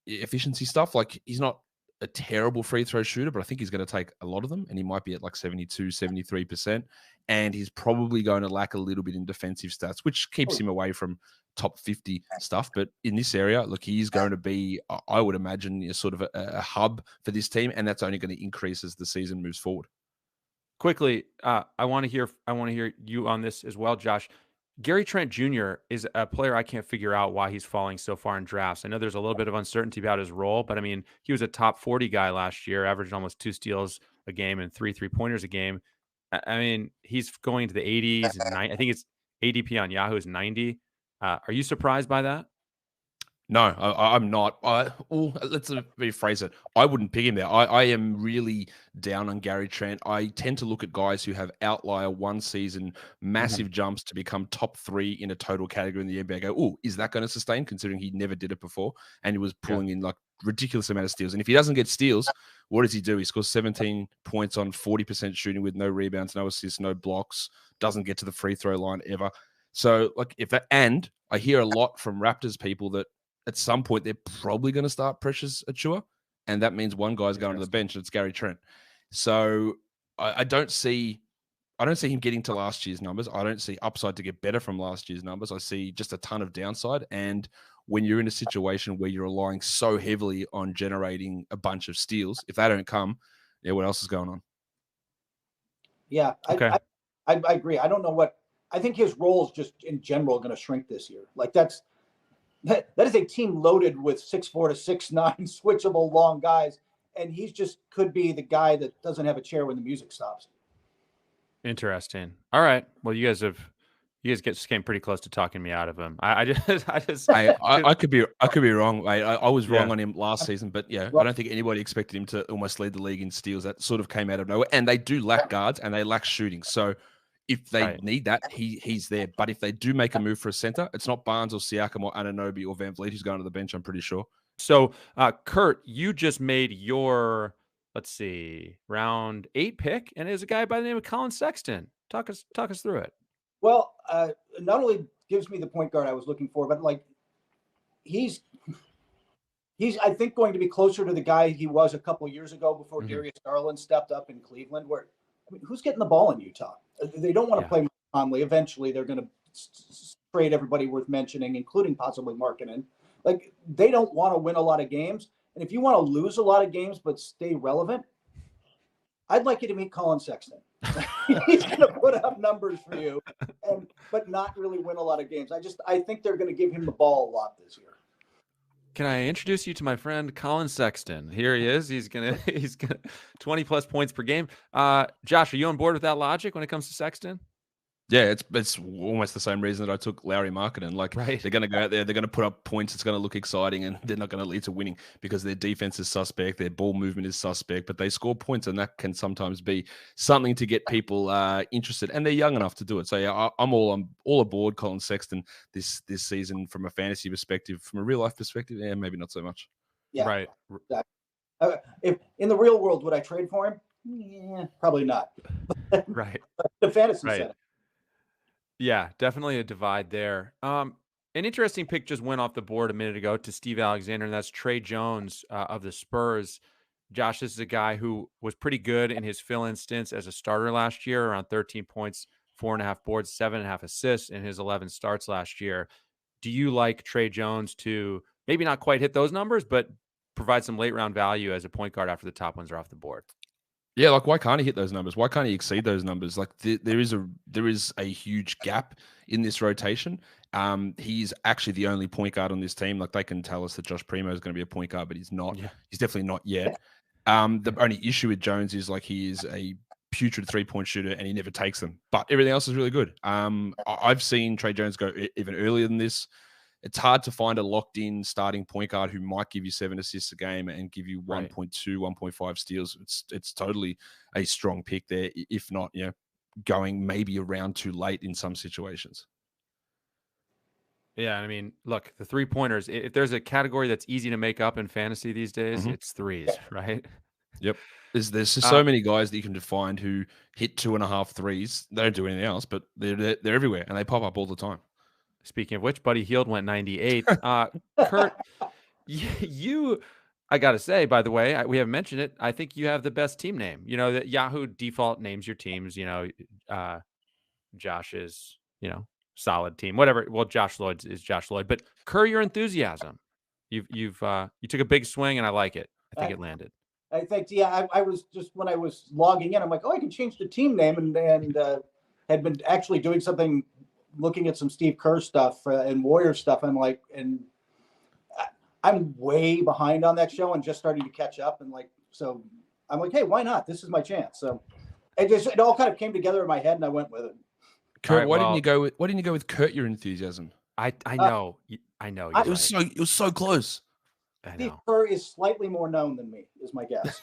efficiency stuff. Like, he's not a terrible free throw shooter, but I think he's going to take a lot of them, and he might be at like 72, 73%. And he's probably going to lack a little bit in defensive stats, which keeps him away from top 50 stuff. But in this area, look, he's going to be, I would imagine, sort of a hub for this team, and that's only going to increase as the season moves forward. Quickly, I want to hear you on this as well, Josh. Gary Trent Jr. is a player I can't figure out why he's falling so far in drafts. I know there's a little bit of uncertainty about his role, but I mean, he was a top 40 guy last year, averaged almost 2 steals a game and 3 3-pointers a game. I mean, he's going to the 80s, and I think it's ADP on Yahoo is 90. Are you surprised by that? No, I'm not. Let's rephrase it. I wouldn't pick him there. I am really down on Gary Trent. I tend to look at guys who have outlier one season, massive jumps to become top 3 in a total category in the NBA. I go, oh, is that going to sustain, considering he never did it before? And he was pulling in like ridiculous amount of steals. And if he doesn't get steals, what does he do? He scores 17 points on 40% shooting with no rebounds, no assists, no blocks, doesn't get to the free throw line ever. So, like, and I hear a lot from Raptors people that at some point they're probably going to start Precious Achiuwa, and that means one guy's going to the bench, and it's Gary Trent. So I don't see him getting to last year's numbers. I don't see upside to get better from last year's numbers. I see just a ton of downside. And when you're in a situation where you're relying so heavily on generating a bunch of steals, if they don't come, what else is going on? Yeah, okay. I agree. I don't know what I think his role is just in general going to shrink this year. Like that is a team loaded with 6'4" to 6'9" switchable long guys, and he's just could be the guy that doesn't have a chair when the music stops. Interesting. All right. Well, you guys came pretty close to talking me out of him. I could be wrong. I was wrong on him last season, but I don't think anybody expected him to almost lead the league in steals. That sort of came out of nowhere, and they do lack guards and they lack shooting. So if they need that, he's there. But if they do make a move for a center, it's not Barnes or Siakam or Anunoby or Van Vliet who's going to the bench, I'm pretty sure. So, Kurt, you just made your, round 8 pick, and there's a guy by the name of Colin Sexton. Talk us through it. Well, not only gives me the point guard I was looking for, but like he's I think going to be closer to the guy he was a couple of years ago before Darius Garland stepped up in Cleveland, where who's getting the ball in Utah? They don't want to play Conley. Eventually, they're going to trade everybody worth mentioning, including possibly Markkanen. Like, they don't want to win a lot of games. And if you want to lose a lot of games but stay relevant, I'd like you to meet Colin Sexton. He's going to put up numbers for you, but not really win a lot of games. I think they're going to give him the ball a lot this year. Can I introduce you to my friend Colin Sexton? Here he is. He's gonna 20 plus points per game. Josh, are you on board with that logic when it comes to Sexton? Yeah, it's almost the same reason that I took Lauri Markkanen. Like, they're going to go out there, they're going to put up points, it's going to look exciting, and they're not going to lead to winning because their defense is suspect, their ball movement is suspect, but they score points, and that can sometimes be something to get people interested, and they're young enough to do it. So yeah, I'm all aboard Colin Sexton this season from a fantasy perspective. From a real life perspective, maybe not so much. Yeah, right. Exactly. If in the real world would I trade for him? Yeah, probably not. Right. The fantasy setting. Yeah, definitely a divide there. An interesting pick just went off the board a minute ago to Steve Alexander, and that's Trey Jones of the Spurs. Josh, this is a guy who was pretty good in his fill-in stints as a starter last year, around 13 points, 4.5 boards, 7.5 assists in his 11 starts last year. Do you like Trey Jones to maybe not quite hit those numbers, but provide some late-round value as a point guard after the top ones are off the board? Yeah, like, why can't he hit those numbers? Why can't he exceed those numbers? Like, there is a huge gap in this rotation. He's actually the only point guard on this team. Like, they can tell us that Josh Primo is going to be a point guard, but he's not. Yeah. He's definitely not yet. The only issue with Jones is, like, he is a putrid 3-point shooter and he never takes them. But everything else is really good. I've seen Trey Jones go even earlier than this. It's hard to find a locked-in starting point guard who might give you 7 assists a game and give you 1.2, 1.5 steals. It's totally a strong pick there, if not, going maybe around too late in some situations. Yeah, I mean, look, the 3-pointers, if there's a category that's easy to make up in fantasy these days, it's threes, right? Yep. There's just so many guys that you can find who hit 2.5 threes. They don't do anything else, but they're everywhere and they pop up all the time. Speaking of which, Buddy Hield went 98. Kurt, I got to say, by the way, we haven't mentioned it. I think you have the best team name. That Yahoo default names your teams. Josh's, solid team, whatever. Well, Josh Lloyd is Josh Lloyd, but Kerr, your enthusiasm. You took a big swing, and I like it. I think it landed. I think, I was just when I was logging in, I'm like, I can change the team name, and had been actually doing something. Looking at some Steve Kerr stuff and Warrior stuff, I'm like, and I'm way behind on that show and just starting to catch up. And so I'm like, hey, why not? This is my chance. So it all kind of came together in my head and I went with it. Kurt, why didn't you go with Kurt, your enthusiasm? I know. It was so close. Steve Kerr is slightly more known than me, is my guess.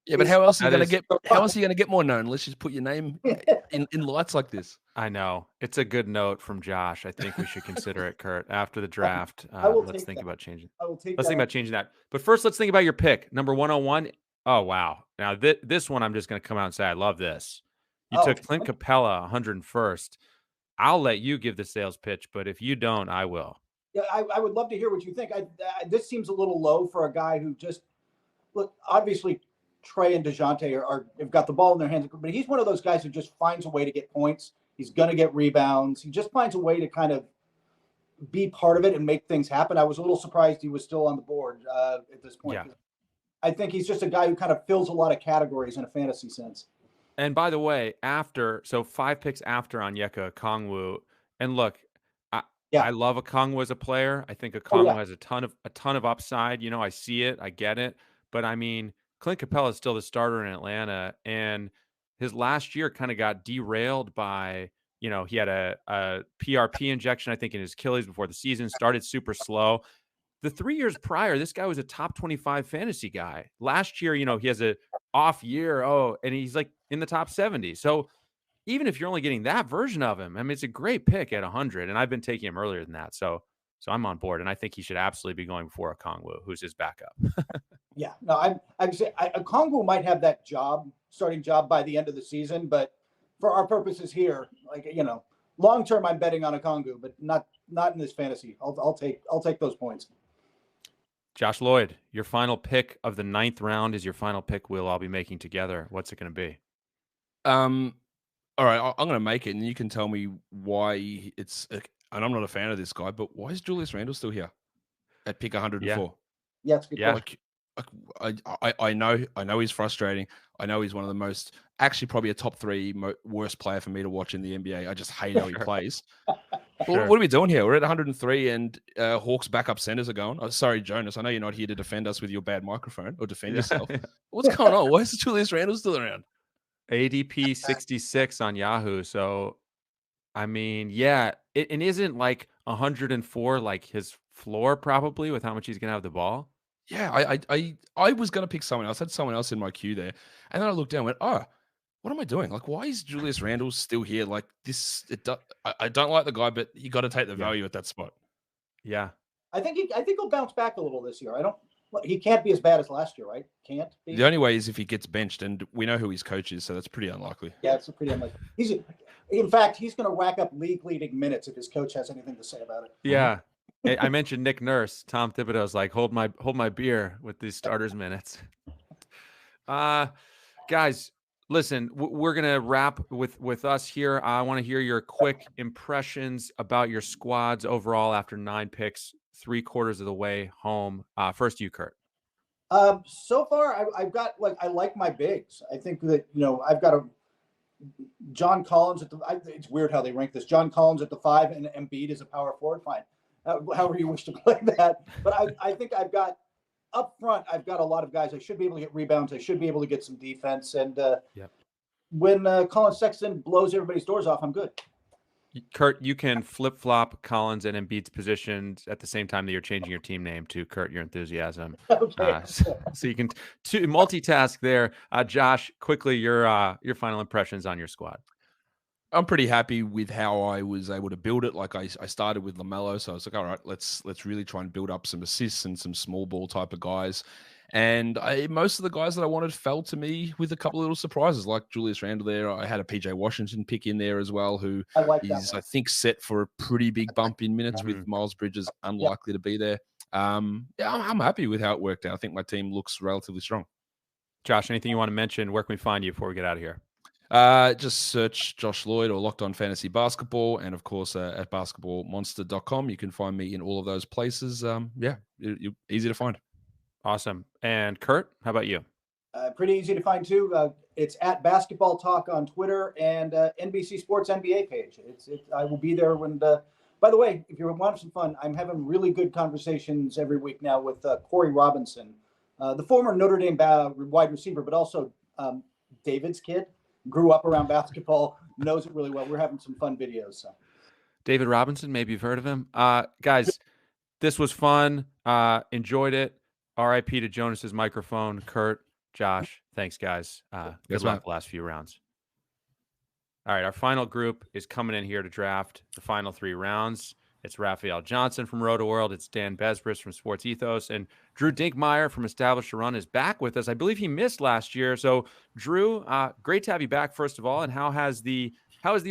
Yeah, but how else are you going to get more known? Let's just put your name in lights like this. I know. It's a good note from Josh. I think we should consider it, Kurt, after the draft. Let's think about changing. Let's think about changing that. But first, let's think about your pick. Number 101. Oh, wow. Now, this one, I'm just going to come out and say I love this. You took Clint Capella 101st. I'll let you give the sales pitch, but if you don't, I will. Yeah, I would love to hear what you think. This seems a little low for a guy who just look. Obviously, Trey and DeJounte have got the ball in their hands, but he's one of those guys who just finds a way to get points. He's going to get rebounds. He just finds a way to kind of be part of it and make things happen. I was a little surprised he was still on the board at this point. Yeah. I think he's just a guy who kind of fills a lot of categories in a fantasy sense. And by the way, 5 picks after Onyeka Okongwu, and look, I love Okongwu as a player. I think Okongwu has a ton of upside. I see it, I get it, but I mean, Clint Capella is still the starter in Atlanta, and his last year kind of got derailed by, he had a PRP injection, I think, in his Achilles before the season, started super slow. The 3 years prior, this guy was a top 25 fantasy guy. Last year, he has a off year. And he's like in the top 70. So even if you're only getting that version of him, I mean, it's a great pick at 100. And I've been taking him earlier than that. So I'm on board. And I think he should absolutely be going before Okongwu, who's his backup. Yeah, no, I'm saying Okongwu might have that starting job by the end of the season, but for our purposes here, long term, I'm betting on Okongwu, but not in this fantasy. I'll take those points. Josh Lloyd, your final pick of the 9th round is your final pick. We'll all be making together. What's it going to be? All right, I'm going to make it, and you can tell me why it's. And I'm not a fan of this guy, but why is Julius Randle still here at pick 104? Yeah, it's good. Yeah. I know he's frustrating. I know he's one of the most, actually probably a top 3 worst player for me to watch in the NBA. I just hate how he plays. What are we doing here? We're at 103 and Hawks backup centers are going. Oh, sorry, Jonas. I know you're not here to defend us with your bad microphone or defend yourself. What's going on? Why is Julius Randle still around? ADP 66 on Yahoo. So, I mean, yeah, it isn't like 104 like his floor probably with how much he's going to have the ball. Yeah, I was going to pick someone else. I had someone else in my queue there. And then I looked down and went, oh, what am I doing? Like, why is Julius Randle still here? Like this, I don't like the guy, but you got to take the value at that spot. Yeah. I think he'll bounce back a little this year. He can't be as bad as last year, right? Can't be. The only way is if he gets benched, and we know who his coach is, so that's pretty unlikely. Yeah, it's pretty unlikely. In fact, he's going to rack up league-leading minutes if his coach has anything to say about it. Yeah. I mentioned Nick Nurse. Tom Thibodeau's like, hold my beer with these starters minutes. Guys, listen, we're going to wrap with us here. I want to hear your quick impressions about your squads overall after 9 picks, 3/4 of the way home. First you, Kurt. So far, I've got I like my bigs. I think that, I've got John Collins it's weird how they rank this. John Collins at the 5 and Embiid is a power forward. Fine. However you wish to play that. But I think I've got up front, I've got a lot of guys. I should be able to get rebounds. I should be able to get some defense. And when Colin Sexton blows everybody's doors off, I'm good. Kurt, you can flip-flop Collins and Embiid's positions at the same time that you're changing your team name to Kurt Your Enthusiasm. Okay. So you can multitask there. Josh, quickly, your final impressions on your squad. I'm pretty happy with how I was able to build it. Like I started with LaMelo, so I was like, all right, let's really try and build up some assists and some small ball type of guys. And most of the guys that I wanted fell to me with a couple of little surprises, like Julius Randle there. I had a PJ Washington pick in there as well, who is, I think, set for a pretty big bump in minutes with Miles Bridges unlikely to be there. I'm happy with how it worked out. I think my team looks relatively strong. Josh, anything you want to mention? Where can we find you before we get out of here? Just search Josh Lloyd or Locked On Fantasy Basketball. And of course, at basketballmonster.com, you can find me in all of those places. Easy to find. Awesome. And Kurt, how about you? Pretty easy to find too. It's at Basketball Talk on Twitter and NBC Sports NBA page. I will be there when. By the way, if you want some fun, I'm having really good conversations every week now with Corey Robinson, the former Notre Dame wide receiver, but also David's kid. Grew up around basketball, knows it really well. We're having some fun videos. So. David Robinson, maybe you've heard of him. Guys, this was fun. Enjoyed it. RIP to Jonas's microphone. Kurt, Josh, thanks, guys. Good luck the last few rounds. All right, our final group is coming in here to draft the final 3 rounds. It's Raphielle Johnson from ROTOWORLD. It's Dan Besbris from Sports Ethos. And Drew Dinkmeyer from Established to Run is back with us. I believe he missed last year. So, Drew, great to have you back, first of all. And how has the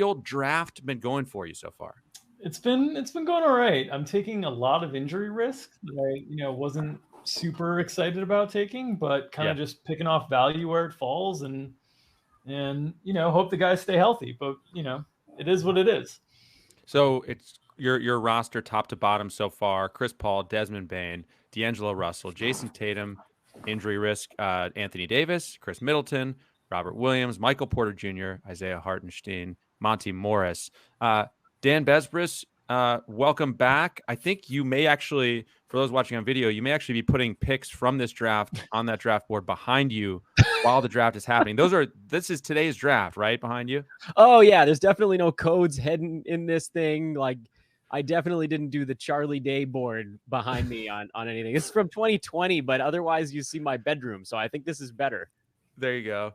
old draft been going for you so far? It's been going all right. I'm taking a lot of injury risk that I wasn't super excited about taking, but kind of just picking off value where it falls and hope the guys stay healthy. But it is what it is. So it's your roster top to bottom so far: Chris Paul, Desmond Bain, D'Angelo Russell, Jason Tatum, injury risk, Anthony Davis, Chris Middleton, Robert Williams, Michael Porter Jr., Isaiah Hartenstein, Monty Morris. Dan Besbris, welcome back. I think you may actually, for those watching on video, you may actually be putting picks from this draft on that draft board behind you while the draft is happening. This is today's draft, right? Behind you? Oh yeah, there's definitely no codes heading in this thing. Like, I definitely didn't do the Charlie Day board behind me on anything. It's from 2020, but otherwise you see my bedroom. So I think this is better. There you go.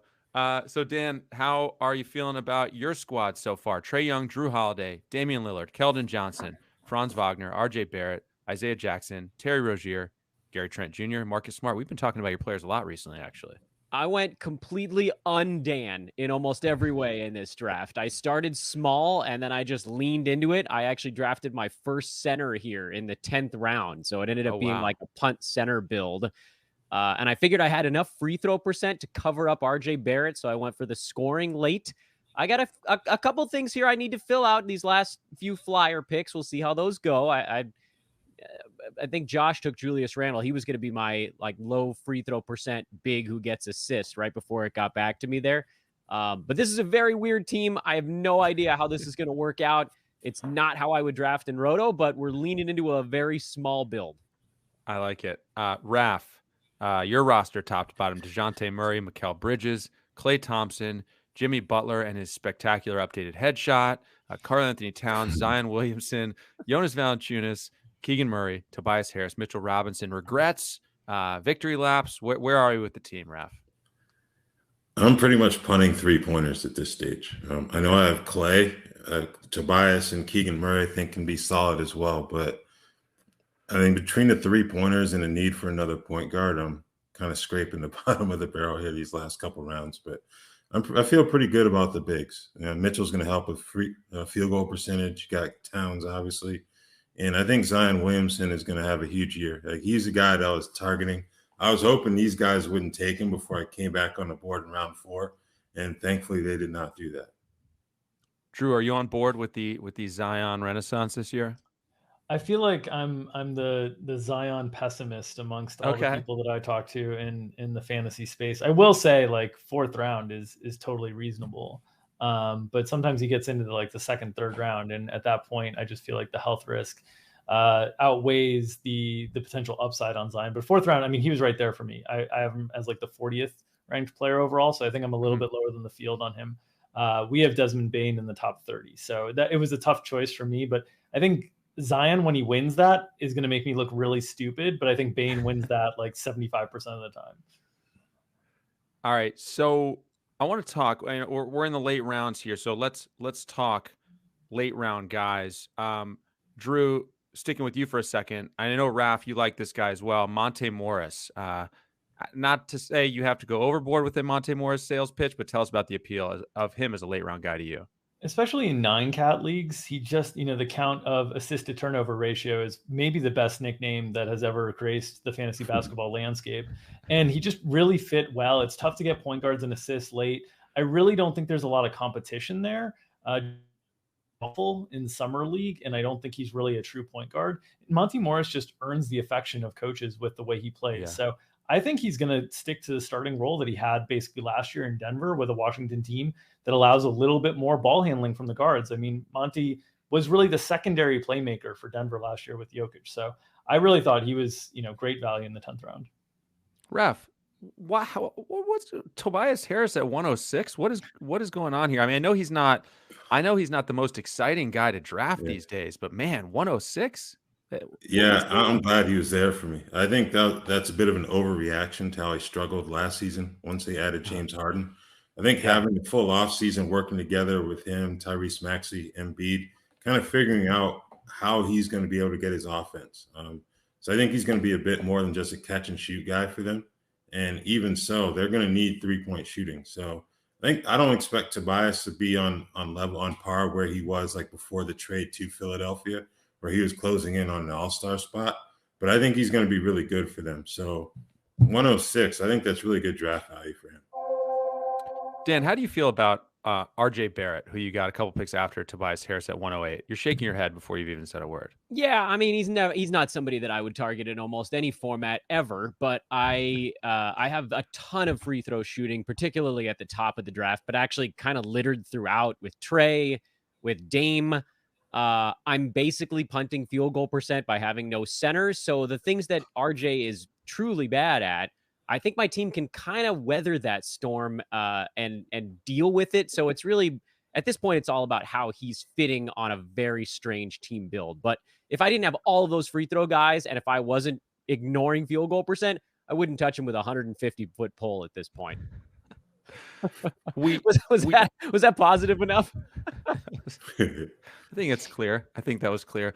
So Dan, how are you feeling about your squad so far? Trey Young, Drew Holiday, Damian Lillard, Keldon Johnson, Franz Wagner, RJ Barrett, Isaiah Jackson, Terry Rozier, Gary Trent Jr., Marcus Smart. We've been talking about your players a lot recently, actually. I went completely un-Dan in almost every way in this draft. I started small, and then I just leaned into it. I actually drafted my first center here in the 10th round, so it ended up being like a punt center build. And I figured I had enough free throw percent to cover up RJ Barrett, so I went for the scoring late. I got a couple things here I need to fill out these last few flyer picks. We'll see how those go. I think Josh took Julius Randle. He was going to be my low free throw percent big who gets assists right before it got back to me there. But this is a very weird team. I have no idea how this is going to work out. It's not how I would draft in Roto, but we're leaning into a very small build. I like it. Raph, your roster top to bottom: DeJounte Murray, Mikal Bridges, Klay Thompson, Jimmy Butler and his spectacular updated headshot, Karl Anthony Towns, Zion Williamson, Jonas Valanciunas, Keegan Murray, Tobias Harris, Mitchell Robinson. Regrets, victory laps. Where are you with the team, Raph? I'm pretty much punting 3-pointers at this stage. I know I have Klay, Tobias, and Keegan Murray I think can be solid as well. But I think between the 3-pointers and the need for another point guard, I'm kind of scraping the bottom of the barrel here these last couple rounds. But I feel pretty good about the bigs. Mitchell's going to help with field goal percentage. You got Towns, obviously. And I think Zion Williamson is going to have a huge year. He's a guy that I was targeting. I was hoping these guys wouldn't take him before I came back on the board in round 4, and thankfully they did not do that. Drew, are you on board with the Zion renaissance this year? I feel like I'm the Zion pessimist amongst all the people that I talk to in the fantasy space. I will say 4th round is totally reasonable. But sometimes he gets into the 2nd, 3rd round. And at that point, I just feel like the health risk outweighs the potential upside on Zion. But 4th round, I mean, he was right there for me. I have him as the 40th ranked player overall. So I think I'm a little bit lower than the field on him. We have Desmond Bain in the top 30. So it was a tough choice for me, but I think Zion, when he wins that, is going to make me look really stupid, but I think Bain wins that like 75% of the time. All right. So I want to talk, we're in the late rounds here. So let's talk late round guys. Drew, sticking with you for a second. I know, Raph, you like this guy as well. Monte Morris. Not to say you have to go overboard with the Monte Morris sales pitch, but tell us about the appeal of him as a late round guy to you. Especially in 9-cat leagues, he just, the count of assist to turnover ratio is maybe the best nickname that has ever graced the fantasy basketball landscape. And he just really fit well. It's tough to get point guards and assists late. I really don't think there's a lot of competition there. In summer league, and I don't think he's really a true point guard. Monte Morris just earns the affection of coaches with the way he plays. Yeah. So I think he's going to stick to the starting role that he had basically last year in Denver with a Washington team that allows a little bit more ball handling from the guards. I mean, Monte was really the secondary playmaker for Denver last year with Jokic. So I really thought he was, great value in the 10th round. Ref, what's Tobias Harris at 106? What is going on here? I mean, I know he's not the most exciting guy to draft these days, but man, 106? Yeah, I'm glad he was there for me. I think that's a bit of an overreaction to how he struggled last season once they added James Harden. I think having the full offseason working together with him, Tyrese Maxey, Embiid, kind of figuring out how he's going to be able to get his offense. So I think he's going to be a bit more than just a catch and shoot guy for them. And even so, they're going to need 3-point shooting. So I don't expect Tobias to be on par where he was like before the trade to Philadelphia, where he was closing in on an all-star spot. But I think he's going to be really good for them. So 106, I think that's really good draft value for him. Dan, how do you feel about RJ Barrett, who you got a couple picks after Tobias Harris at 108? You're shaking your head before you've even said a word. Yeah, I mean, he's not somebody that I would target in almost any format ever, but I have a ton of free throw shooting, particularly at the top of the draft, but actually kind of littered throughout with Trey, with Dame. I'm basically punting field goal percent by having no centers. So the things that RJ is truly bad at, I think my team can kind of weather that storm and deal with it. So it's really, at this point, it's all about how he's fitting on a very strange team build. But if I didn't have all of those free throw guys, and if I wasn't ignoring field goal percent, I wouldn't touch him with a 150-foot pole at this point. Was that positive enough? I think it's clear. I think that was clear.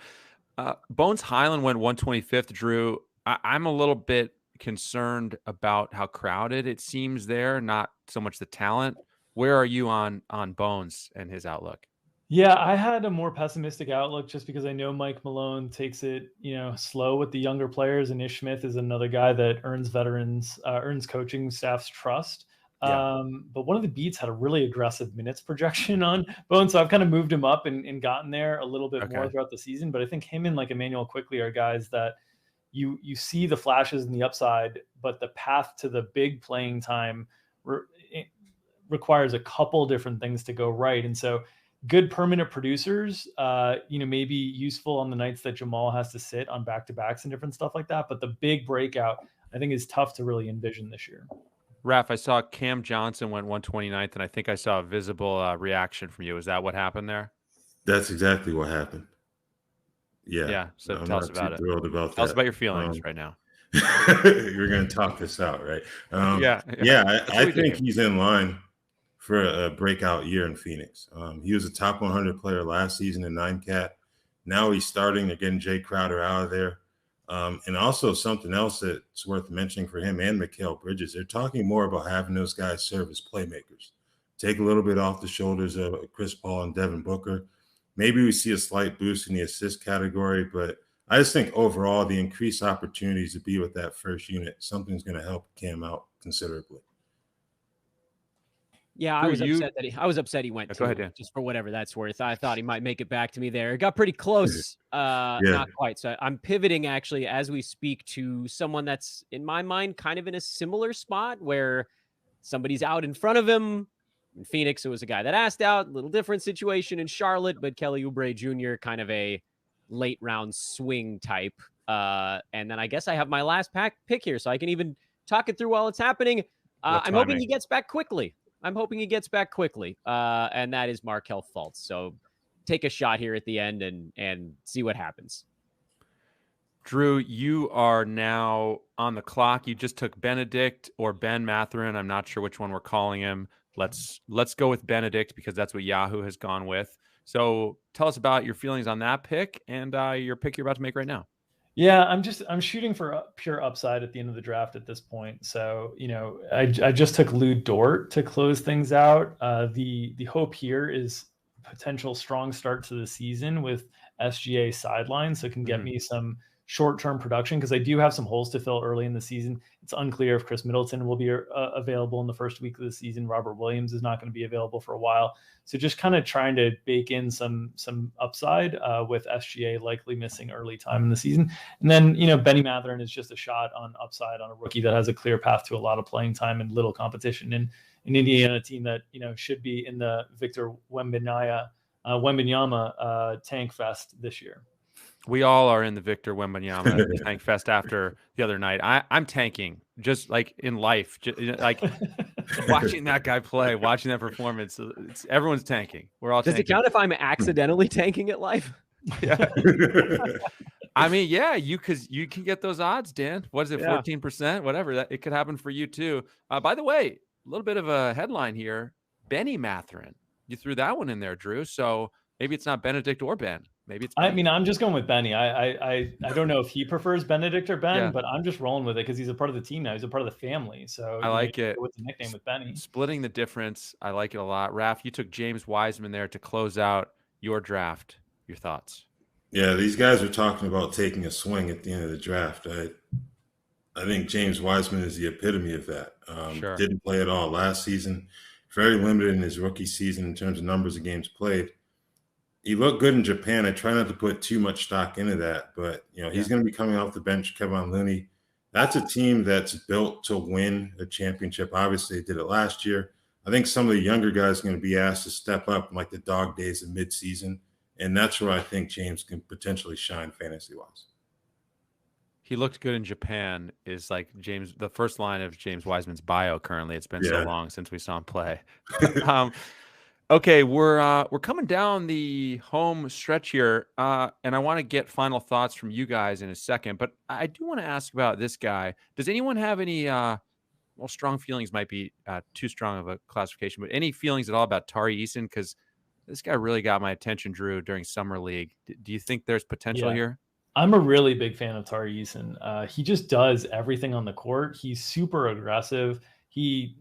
Bones Hyland went 125th, Drew. I'm a little bit concerned about how crowded it seems there, not so much the talent. Where are you on Bones and his outlook? Yeah, I had a more pessimistic outlook just because I know Mike Malone takes it, slow with the younger players, and Ish Smith is another guy that earns coaching staff's trust. Yeah. But one of the beats had a really aggressive minutes projection on Bones, so I've kind of moved him up and gotten there a little bit more throughout the season. But I think him and like Emmanuel Quickley are guys that you see the flashes and the upside, but the path to the big playing time requires a couple different things to go right. And so good permanent producers, may be useful on the nights that Jamal has to sit on back-to-backs and different stuff like that. But the big breakout, I think, is tough to really envision this year. Raph, I saw Cam Johnson went 129th, and I think I saw a visible reaction from you. Is that what happened there? That's exactly what happened. Yeah. So tell us about it. Tell us about your feelings right now. You're going to talk this out, right? I think he's in line for a breakout year in Phoenix. He was a top 100 player last season in 9-cat. Now he's starting. They're getting Jay Crowder out of there. And also something else that's worth mentioning for him and Mikal Bridges, they're talking more about having those guys serve as playmakers. Take a little bit off the shoulders of Chris Paul and Devin Booker. Maybe we see a slight boost in the assist category, but I just think overall the increased opportunities to be with that first unit, something's going to help Cam out considerably. Yeah, I was upset he went Go ahead, Dan. Just for whatever that's worth. I thought he might make it back to me there. It got pretty close, not quite. So I'm pivoting actually as we speak to someone that's in my mind kind of in a similar spot where somebody's out in front of him. In Phoenix, it was a guy that asked out. A little different situation in Charlotte, but Kelly Oubre Jr., kind of a late round swing type. And then I guess I have my last pick here, so I can even talk it through while it's happening. I'm hoping he gets back quickly. And that is Markelle Fultz. So take a shot here at the end and see what happens. Drew, you are now on the clock. You just took Benedict or Ben Mathurin. I'm not sure which one we're calling him. Let's go with Benedict because that's what Yahoo has gone with. So tell us about your feelings on that pick and your pick you're about to make right now. Yeah, I'm shooting for pure upside at the end of the draft at this point. So, I just took Lou Dort to close things out. The hope here is potential strong start to the season with SGA sidelines. So it can get me some short-term production because I do have some holes to fill early in the season. It's unclear if Chris Middleton will be available in the first week of the season. Robert Williams is not going to be available for a while. So just kind of trying to bake in some upside with SGA likely missing early time in the season. And then, Benny Mathurin is just a shot on upside on a rookie that has a clear path to a lot of playing time and little competition in an Indiana team that, should be in the Victor Wembanyama tank fest this year. We all are in the Victor Wembanyama tank fest after the other night. I'm tanking just like in life, like watching that guy play, watching that performance. Everyone's tanking. We're all. Does it count if I'm accidentally tanking at life? Yeah. I mean, yeah, because you can get those odds, Dan. What is it, 14%? Whatever. It could happen for you too. By the way, a little bit of a headline here. Benny Mathurin. You threw that one in there, Drew. So maybe it's not Benedict or Ben. Maybe it's. I mean, I'm just going with Benny. I don't know if he prefers Benedict or Ben, but I'm just rolling with it because he's a part of the team now. He's a part of the family. So I like it. With the nickname with Benny, splitting the difference. I like it a lot. Raph, you took James Wiseman there to close out your draft. Your thoughts? Yeah, these guys are talking about taking a swing at the end of the draft. I think James Wiseman is the epitome of that. Sure. Didn't play at all last season. Very limited in his rookie season in terms of numbers of games played. He looked good in Japan. I try not to put too much stock into that, but he's going to be coming off the bench. Kevin Looney, that's a team that's built to win a championship. Obviously, they did it last year. I think some of the younger guys are going to be asked to step up in like the dog days of midseason, and that's where I think James can potentially shine fantasy-wise. He looked good in Japan is like James. The first line of James Wiseman's bio currently. It's been so long since we saw him play. Okay, we're coming down the home stretch here, and I want to get final thoughts from you guys in a second. But I do want to ask about this guy. Does anyone have any? Strong feelings might be too strong of a classification, but any feelings at all about Tari Eason? Because this guy really got my attention, Drew, during summer league. Do you think there's potential here? I'm a really big fan of Tari Eason. He just does everything on the court. He's super aggressive. He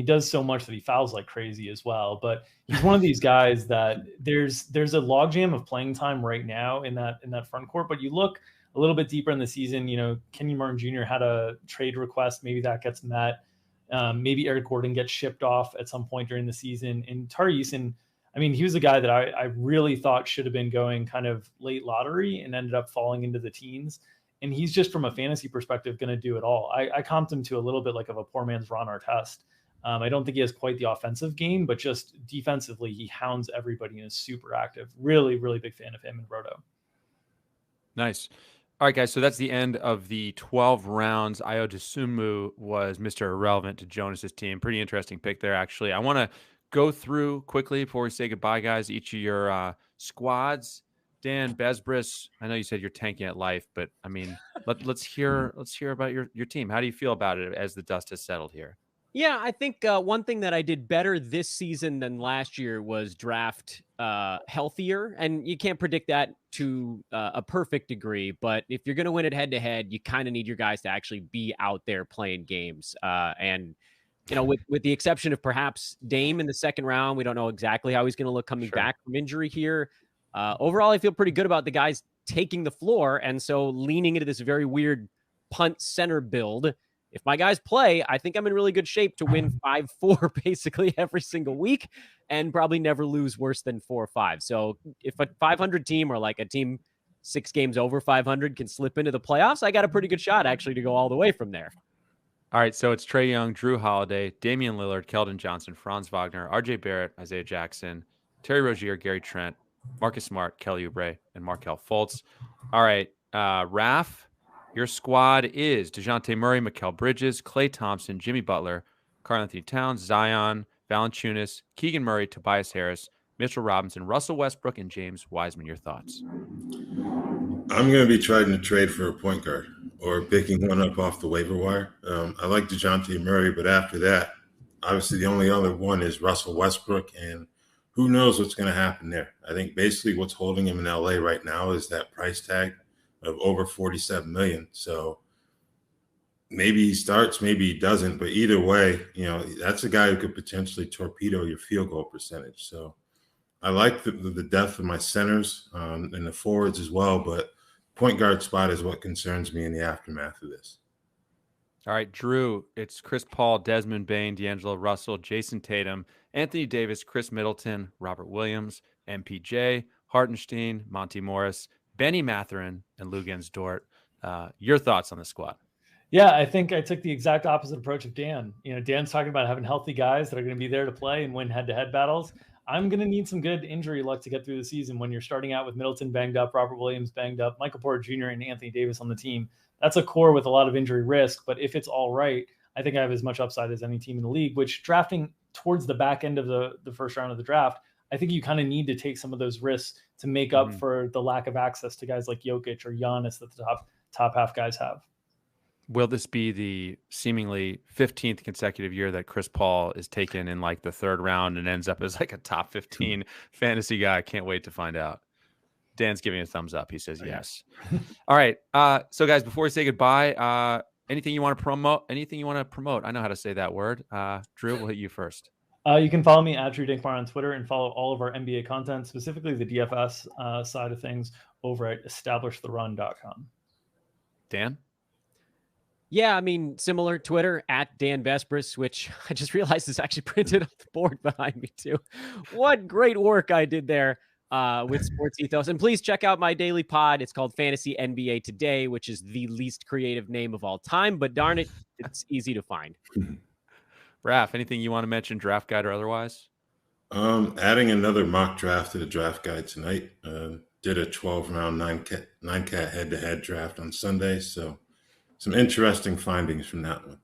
does so much that he fouls like crazy as well. But he's one of these guys that there's a logjam of playing time right now in that front court. But you look a little bit deeper in the season, Kenyon Martin Jr. had a trade request. Maybe that gets met. Maybe Eric Gordon gets shipped off at some point during the season. And Tari Eason, he was a guy that I really thought should have been going kind of late lottery and ended up falling into the teens. And he's just, from a fantasy perspective, going to do it all. I comped him to a little bit like of a poor man's Ron Artest. I don't think he has quite the offensive game, but just defensively, he hounds everybody and is super active. Really, really big fan of him in Roto. Nice. All right, guys. So that's the end of the 12 rounds. Ayo Dosunmu was Mr. Irrelevant to Jonas's team. Pretty interesting pick there, actually. I want to go through quickly before we say goodbye, guys, each of your squads. Dan, Besbris, I know you said you're tanking at life, but let's hear about your team. How do you feel about it as the dust has settled here? Yeah, I think one thing that I did better this season than last year was draft healthier, and you can't predict that to a perfect degree. But if you're going to win it head to head, you kind of need your guys to actually be out there playing games. And with the exception of perhaps Dame in the second round, we don't know exactly how he's going to look coming back from injury here. Overall, I feel pretty good about the guys taking the floor. And so leaning into this very weird punt center build, if my guys play, I think I'm in really good shape to win 5-4 basically every single week and probably never lose worse than 4-5. So if a 500 team or like a team 6 games over 500 can slip into the playoffs, I got a pretty good shot actually to go all the way from there. All right, so it's Trey Young, Drew Holiday, Damian Lillard, Keldon Johnson, Franz Wagner, RJ Barrett, Isaiah Jackson, Terry Rozier, Gary Trent, Marcus Smart, Kelly Oubre, and Markelle Fultz. All right, Raph, your squad is DeJounte Murray, Mikal Bridges, Klay Thompson, Jimmy Butler, Karl-Anthony Towns, Zion, Valanciunas, Keegan Murray, Tobias Harris, Mitchell Robinson, Russell Westbrook, and James Wiseman. Your thoughts? I'm going to be trying to trade for a point guard or picking one up off the waiver wire. I like DeJounte Murray, but after that, obviously the only other one is Russell Westbrook, and who knows what's going to happen there. I think basically what's holding him in LA right now is that price tag of over $47 million. So maybe he starts, maybe he doesn't, but either way, that's a guy who could potentially torpedo your field goal percentage. So I like the depth of my centers and the forwards as well, but point guard spot is what concerns me in the aftermath of this. All right, Drew, it's Chris Paul, Desmond Bain, D'Angelo Russell, Jason Tatum, Anthony Davis, Chris Middleton, Robert Williams, MPJ, Hartenstein, Monty Morris, Benny Mathurin, and Lugens Dort. Your thoughts on the squad? Yeah, I think I took the exact opposite approach of Dan. Dan's talking about having healthy guys that are going to be there to play and win head-to-head battles. I'm going to need some good injury luck to get through the season when you're starting out with Middleton banged up, Robert Williams banged up, Michael Porter Jr. and Anthony Davis on the team. That's a core with a lot of injury risk, but if it's all right, I think I have as much upside as any team in the league, which drafting towards the back end of the first round of the draft, I think you kind of need to take some of those risks to make up for the lack of access to guys like Jokic or Giannis that the top half guys have. Will this be the seemingly 15th consecutive year that Chris Paul is taken in like the third round and ends up as like a top 15 fantasy guy? I can't wait to find out. Dan's giving a thumbs up. He says yes. All right. So guys, before we say goodbye, anything you want to promote? Anything you want to promote? I know how to say that word. Drew, we'll hit you first. You can follow me at Drew Dinkmeyer on Twitter and follow all of our NBA content, specifically the DFS side of things, over at establishtheRun.com. Dan? Yeah, I mean, similar Twitter at Dan Besbris, which I just realized is actually printed on the board behind me too. What great work I did there with Sports Ethos. And please check out my daily pod. It's called Fantasy NBA Today, which is the least creative name of all time, but darn it, it's easy to find. Raph, anything you want to mention, draft guide or otherwise? Adding another mock draft to the draft guide tonight. Did a 12-round 9-cat head-to-head draft on Sunday, so some interesting findings from that one.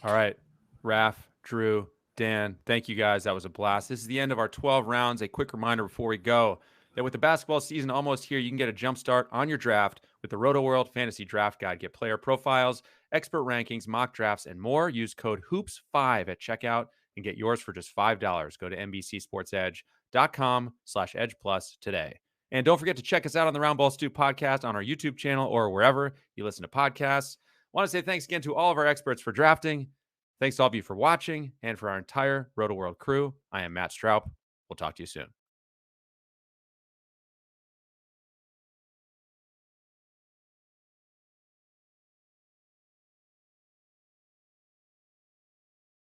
All right, Raph, Drew, Dan, thank you guys. That was a blast. This is the end of our 12 rounds. A quick reminder before we go that with the basketball season almost here, you can get a jump start on your draft with the ROTOWORLD Fantasy Draft Guide. Get player profiles, expert rankings, mock drafts, and more. Use code HOOPS5 at checkout and get yours for just $5. Go to NBCSportsEdge.com/EdgePlus today. And don't forget to check us out on the Roundball Stew podcast on our YouTube channel or wherever you listen to podcasts. I want to say thanks again to all of our experts for drafting. Thanks to all of you for watching and for our entire ROTOWORLD crew. I am Matt Stroup. We'll talk to you soon.